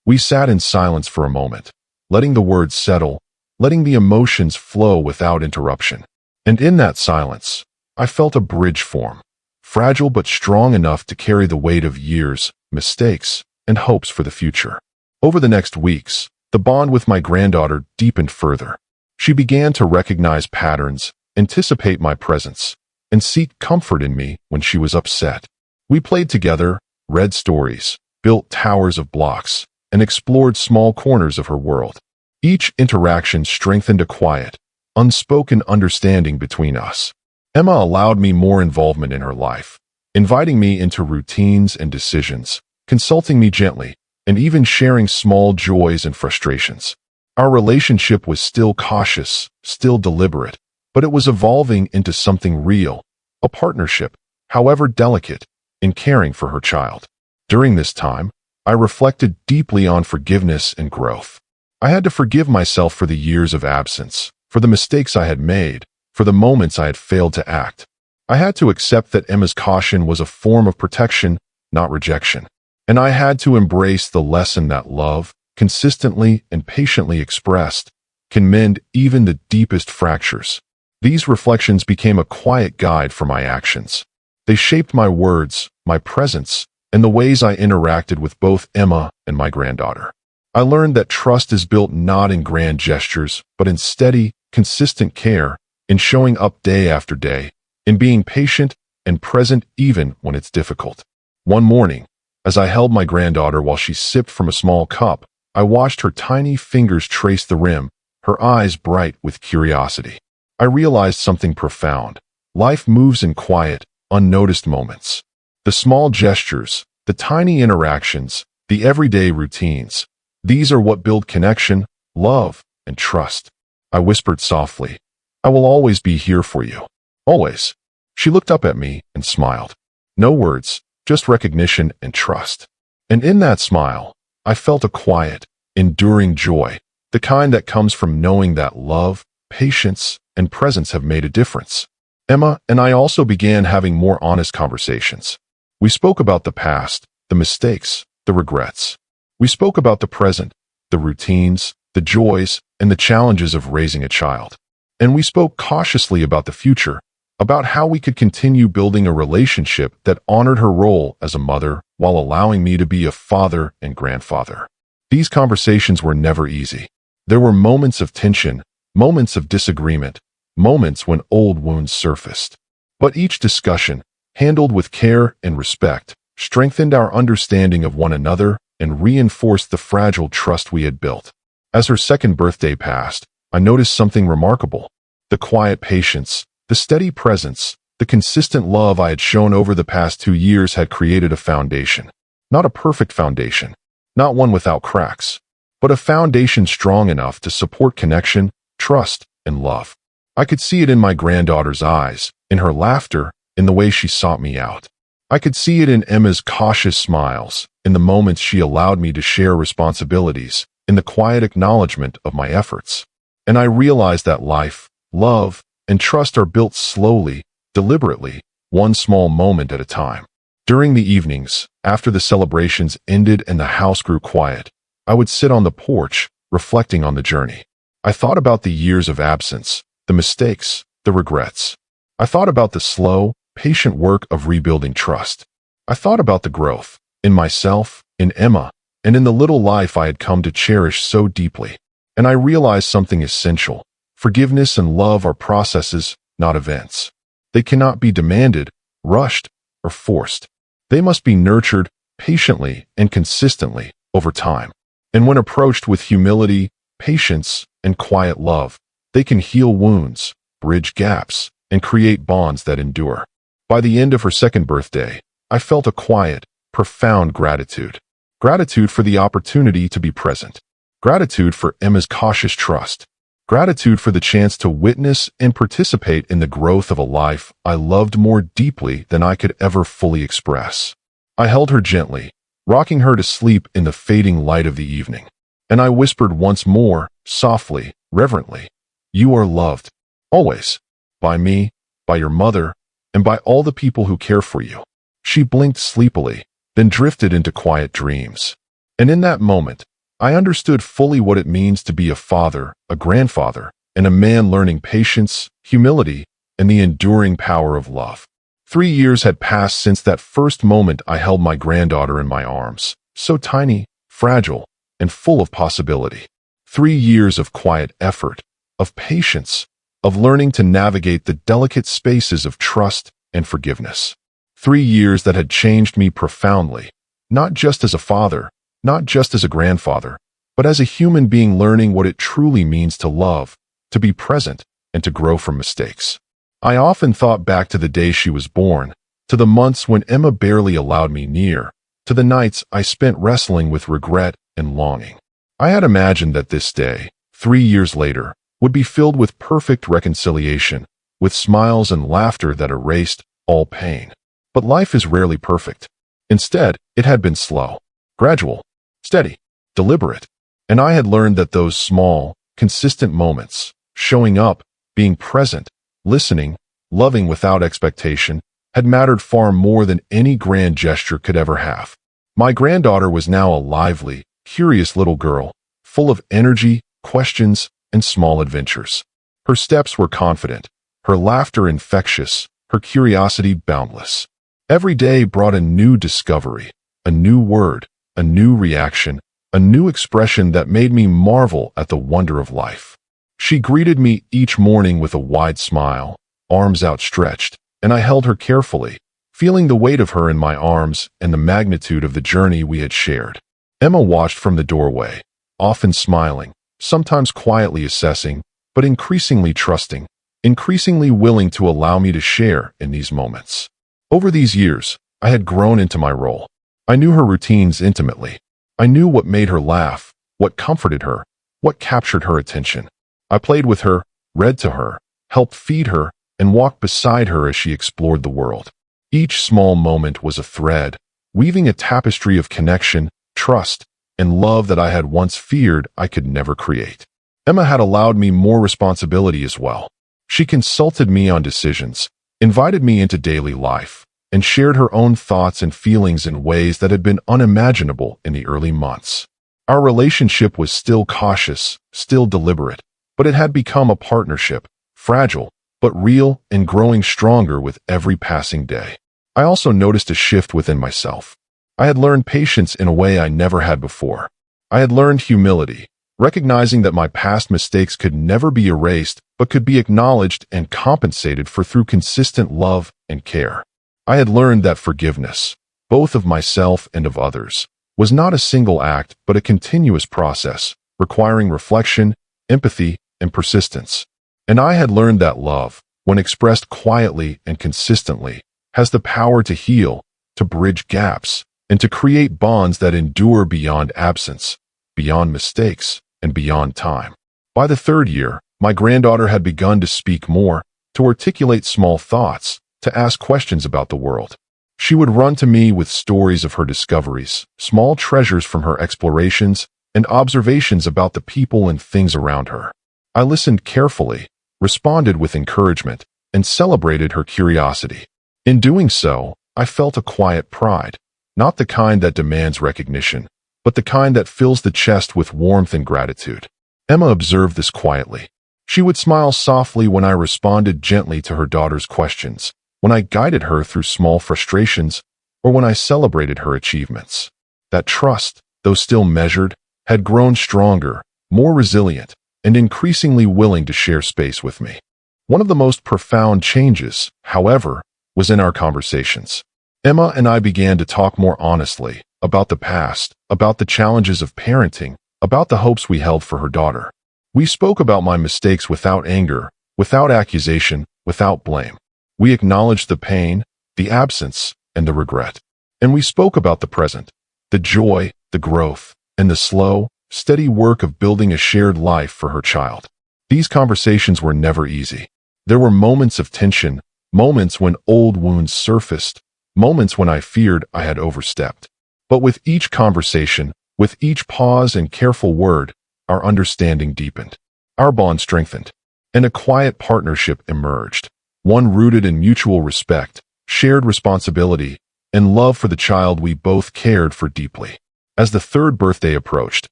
We sat in silence for a moment, letting the words settle, letting the emotions flow without interruption. And in that silence, I felt a bridge form, fragile but strong enough to carry the weight of years, mistakes, and hopes for the future. Over the next weeks, the bond with my granddaughter deepened further. She began to recognize patterns, anticipate my presence, and seek comfort in me when she was upset. We played together, read stories, built towers of blocks, and explored small corners of her world. Each interaction strengthened a quiet, unspoken understanding between us. Emma allowed me more involvement in her life, inviting me into routines and decisions, consulting me gently, and even sharing small joys and frustrations. Our relationship was still cautious, still deliberate, but it was evolving into something real, a partnership, however delicate, in caring for her child. During this time, I reflected deeply on forgiveness and growth. I had to forgive myself for the years of absence, for the mistakes I had made, for the moments I had failed to act. I had to accept that Emma's caution was a form of protection, not rejection. And I had to embrace the lesson that love, consistently and patiently expressed, can mend even the deepest fractures. These reflections became a quiet guide for my actions. They shaped my words, my presence, and the ways I interacted with both Emma and my granddaughter. I learned that trust is built not in grand gestures, but in steady, consistent care, in showing up day after day, in being patient and present even when it's difficult. One morning, as I held my granddaughter while she sipped from a small cup, I watched her tiny fingers trace the rim, her eyes bright with curiosity. I realized something profound. Life moves in quiet, unnoticed moments. The small gestures, the tiny interactions, the everyday routines, these are what build connection, love, and trust. I whispered softly, "I will always be here for you. Always." She looked up at me and smiled. No words, just recognition and trust. And in that smile, I felt a quiet, enduring joy, the kind that comes from knowing that love, patience, and presence have made a difference. Emma and I also began having more honest conversations. We spoke about the past, the mistakes, the regrets. We spoke about the present, the routines, the joys, and the challenges of raising a child. And we spoke cautiously about the future, about how we could continue building a relationship that honored her role as a mother while allowing me to be a father and grandfather. These conversations were never easy. There were moments of tension, moments of disagreement, moments when old wounds surfaced. But each discussion, handled with care and respect, strengthened our understanding of one another and reinforced the fragile trust we had built. As her second birthday passed, I noticed something remarkable. The quiet patience, the steady presence, the consistent love I had shown over the past 2 years had created a foundation. Not a perfect foundation, not one without cracks, but a foundation strong enough to support connection, trust, and love. I could see it in my granddaughter's eyes, in her laughter, in the way she sought me out. I could see it in Emma's cautious smiles, in the moments she allowed me to share responsibilities, in the quiet acknowledgement of my efforts. And I realized that life, love, and trust are built slowly, deliberately, one small moment at a time. During the evenings, after the celebrations ended and the house grew quiet, I would sit on the porch, reflecting on the journey. I thought about the years of absence, the mistakes, the regrets. I thought about the slow, patient work of rebuilding trust. I thought about the growth, in myself, in Emma, and in the little life I had come to cherish so deeply. And I realized something essential. Forgiveness and love are processes, not events. They cannot be demanded, rushed, or forced. They must be nurtured patiently and consistently over time. And when approached with humility, patience, and quiet love, they can heal wounds, bridge gaps, and create bonds that endure. By the end of her second birthday, I felt a quiet, profound gratitude. Gratitude for the opportunity to be present. Gratitude for Emma's cautious trust. Gratitude for the chance to witness and participate in the growth of a life I loved more deeply than I could ever fully express. I held her gently, rocking her to sleep in the fading light of the evening. And I whispered once more, softly, reverently, "You are loved, always, by me, by your mother, and by all the people who care for you." She blinked sleepily, then drifted into quiet dreams. And in that moment, I understood fully what it means to be a father, a grandfather, and a man learning patience, humility, and the enduring power of love. 3 years had passed since that first moment I held my granddaughter in my arms, so tiny, fragile, and full of possibility. 3 years of quiet effort, of patience, of learning to navigate the delicate spaces of trust and forgiveness. 3 years that had changed me profoundly, not just as a father, not just as a grandfather, but as a human being learning what it truly means to love, to be present, and to grow from mistakes. I often thought back to the day she was born, to the months when Emma barely allowed me near, to the nights I spent wrestling with regret and longing. I had imagined that this day, 3 years later, would be filled with perfect reconciliation, with smiles and laughter that erased all pain. But life is rarely perfect. Instead, it had been slow, gradual, steady, deliberate. And I had learned that those small, consistent moments, showing up, being present, listening, loving without expectation, had mattered far more than any grand gesture could ever have. My granddaughter was now a lively, curious little girl, full of energy, questions, and small adventures. Her steps were confident, her laughter infectious, her curiosity boundless. Every day brought a new discovery, a new word, a new reaction, a new expression that made me marvel at the wonder of life. She greeted me each morning with a wide smile, arms outstretched, and I held her carefully, feeling the weight of her in my arms and the magnitude of the journey we had shared. Emma watched from the doorway, often smiling, sometimes quietly assessing, but increasingly trusting, increasingly willing to allow me to share in these moments. Over these years, I had grown into my role. I knew her routines intimately. I knew what made her laugh, what comforted her, what captured her attention. I played with her, read to her, helped feed her, and walked beside her as she explored the world. Each small moment was a thread, weaving a tapestry of connection, trust, and love that I had once feared I could never create. Emma had allowed me more responsibility as well. She consulted me on decisions, invited me into daily life, and shared her own thoughts and feelings in ways that had been unimaginable in the early months. Our relationship was still cautious, still deliberate, but it had become a partnership, fragile, but real and growing stronger with every passing day. I also noticed a shift within myself. I had learned patience in a way I never had before. I had learned humility, recognizing that my past mistakes could never be erased, but but could be acknowledged and compensated for through consistent love and care. I had learned that forgiveness, both of myself and of others, was not a single act but a continuous process, requiring reflection, empathy, and persistence. And I had learned that love, when expressed quietly and consistently, has the power to heal, to bridge gaps, and to create bonds that endure beyond absence, beyond mistakes, and beyond time. By the third year, my granddaughter had begun to speak more, to articulate small thoughts, to ask questions about the world. She would run to me with stories of her discoveries, small treasures from her explorations, and observations about the people and things around her. I listened carefully, responded with encouragement, and celebrated her curiosity. In doing so, I felt a quiet pride, not the kind that demands recognition, but the kind that fills the chest with warmth and gratitude. Emma observed this quietly. She would smile softly when I responded gently to her daughter's questions, when I guided her through small frustrations, or when I celebrated her achievements. That trust, though still measured, had grown stronger, more resilient, and increasingly willing to share space with me. One of the most profound changes, however, was in our conversations. Emma and I began to talk more honestly about the past, about the challenges of parenting, about the hopes we held for her daughter. We spoke about my mistakes without anger, without accusation, without blame. We acknowledged the pain, the absence, and the regret. And we spoke about the present, the joy, the growth, and the slow, steady work of building a shared life for her child. These conversations were never easy. There were moments of tension, moments when old wounds surfaced, moments when I feared I had overstepped. But with each conversation, with each pause and careful word, our understanding deepened. Our bond strengthened, and a quiet partnership emerged, one rooted in mutual respect, shared responsibility, and love for the child we both cared for deeply. As the third birthday approached,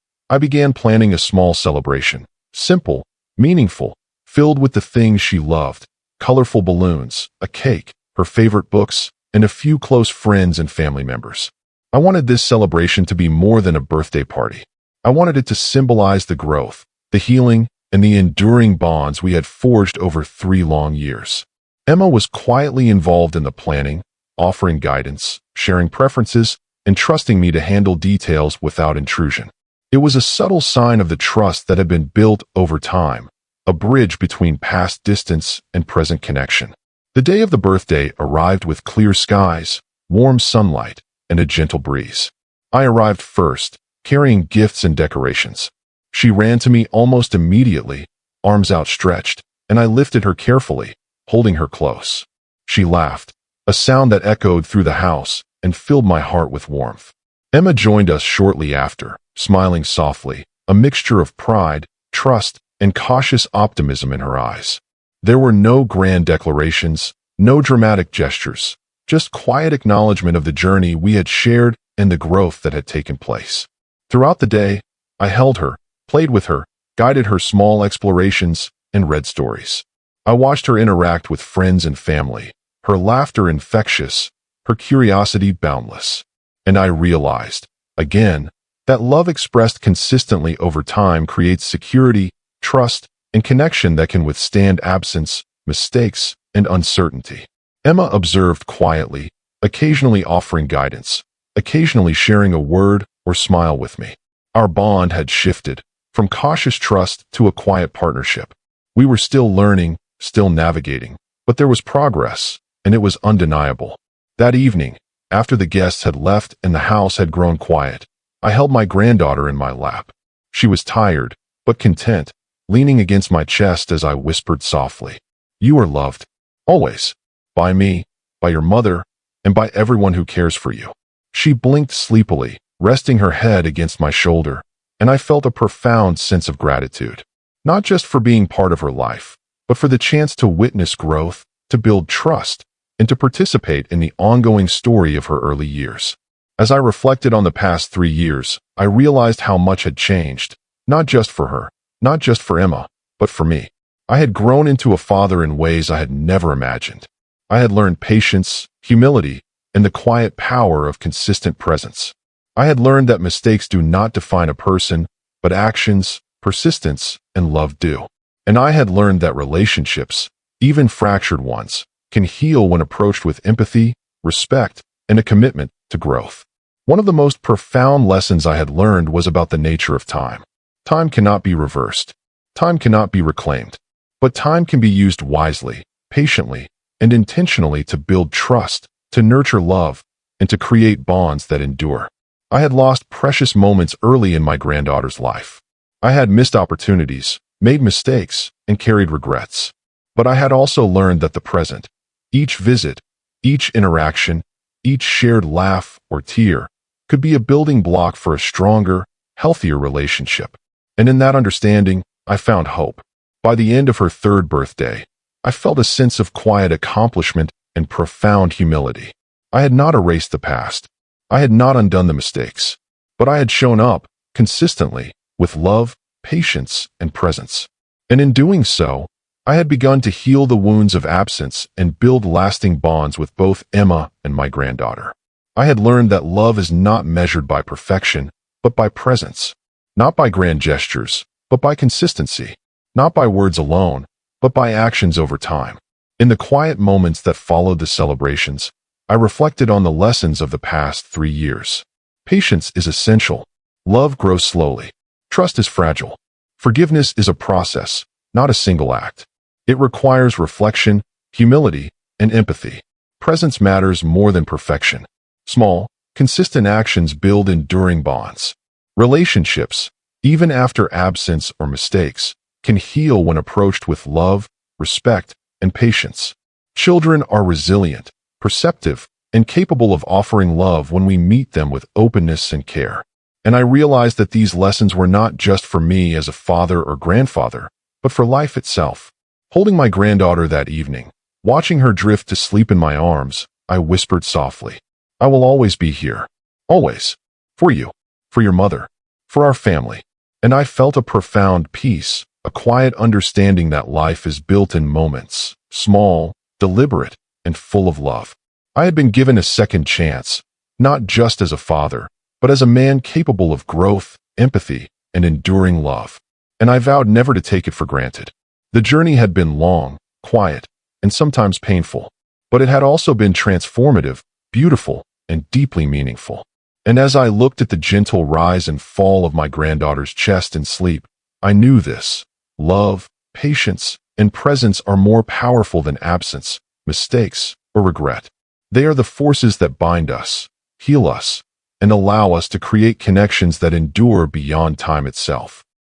I began planning a small celebration, simple, meaningful, filled with the things she loved, colorful balloons, a cake, her favorite books, and a few close friends and family members. I wanted this celebration to be more than a birthday party. I wanted it to symbolize the growth, the healing, and the enduring bonds we had forged over 3 long years. Emma was quietly involved in the planning, offering guidance, sharing preferences, and trusting me to handle details without intrusion. It was a subtle sign of the trust that had been built over time, a bridge between past distance and present connection. The day of the birthday arrived with clear skies, warm sunlight, and a gentle breeze. I arrived first, carrying gifts and decorations. She ran to me almost immediately, arms outstretched, and I lifted her carefully, holding her close. She laughed, a sound that echoed through the house and filled my heart with warmth. Emma joined us shortly after, smiling softly, a mixture of pride, trust, and cautious optimism in her eyes. There were no grand declarations, no dramatic gestures, just quiet acknowledgement of the journey we had shared and the growth that had taken place. Throughout the day, I held her, played with her, guided her small explorations, and read stories. I watched her interact with friends and family, her laughter infectious, her curiosity boundless. And I realized, again, that love expressed consistently over time creates security, trust, and connection that can withstand absence, mistakes, and uncertainty. Emma observed quietly, occasionally offering guidance, occasionally sharing a word or smile with me. Our bond had shifted from cautious trust to a quiet partnership. We were still learning, still navigating, but there was progress, and it was undeniable. That evening, after the guests had left and the house had grown quiet, I held my granddaughter in my lap. She was tired, but content, leaning against my chest as I whispered softly, "You are loved, always, by me, by your mother, and by everyone who cares for you." She blinked sleepily, resting her head against my shoulder, and I felt a profound sense of gratitude, not just for being part of her life, but for the chance to witness growth, to build trust, and to participate in the ongoing story of her early years. As I reflected on the past 3 years, I realized how much had changed, not just for her, not just for Emma, but for me. I had grown into a father in ways I had never imagined. I had learned patience, humility, and the quiet power of consistent presence. I had learned that mistakes do not define a person, but actions, persistence, and love do. And I had learned that relationships, even fractured ones, can heal when approached with empathy, respect, and a commitment to growth. One of the most profound lessons I had learned was about the nature of time. Time cannot be reversed. Time cannot be reclaimed. But time can be used wisely, patiently, and intentionally to build trust, to nurture love, and to create bonds that endure. I had lost precious moments early in my granddaughter's life. I had missed opportunities, made mistakes, and carried regrets. But I had also learned that the present, each visit, each interaction, each shared laugh or tear, could be a building block for a stronger, healthier relationship. And in that understanding, I found hope. By the end of her third birthday, I felt a sense of quiet accomplishment and profound humility. I had not erased the past. I had not undone the mistakes. But I had shown up, consistently, with love, patience, and presence. And in doing so, I had begun to heal the wounds of absence and build lasting bonds with both Emma and my granddaughter. I had learned that love is not measured by perfection, but by presence. Not by grand gestures, but by consistency. Not by words alone, but by actions over time. In the quiet moments that followed the celebrations, I reflected on the lessons of the past 3 years. Patience is essential. Love grows slowly. Trust is fragile. Forgiveness is a process, not a single act. It requires reflection, humility, and empathy. Presence matters more than perfection. Small, consistent actions build enduring bonds. Relationships, even after absence or mistakes, can heal when approached with love, respect, and patience. Children are resilient, perceptive, and capable of offering love when we meet them with openness and care. And I realized that these lessons were not just for me as a father or grandfather, but for life itself. Holding my granddaughter that evening, watching her drift to sleep in my arms, I whispered softly, "I will always be here. Always. For you. For your mother. For our family." And I felt a profound peace, a quiet understanding that life is built in moments, small, deliberate, and full of love. I had been given a second chance, not just as a father, but as a man capable of growth, empathy, and enduring love. And I vowed never to take it for granted. The journey had been long, quiet, and sometimes painful, but it had also been transformative, beautiful, and deeply meaningful. And as I looked at the gentle rise and fall of my granddaughter's chest in sleep, I knew this. Love, patience, and presence are more powerful than absence, mistakes, or regret. They are the forces that bind us, heal us, and allow us to create connections that endure beyond time itself.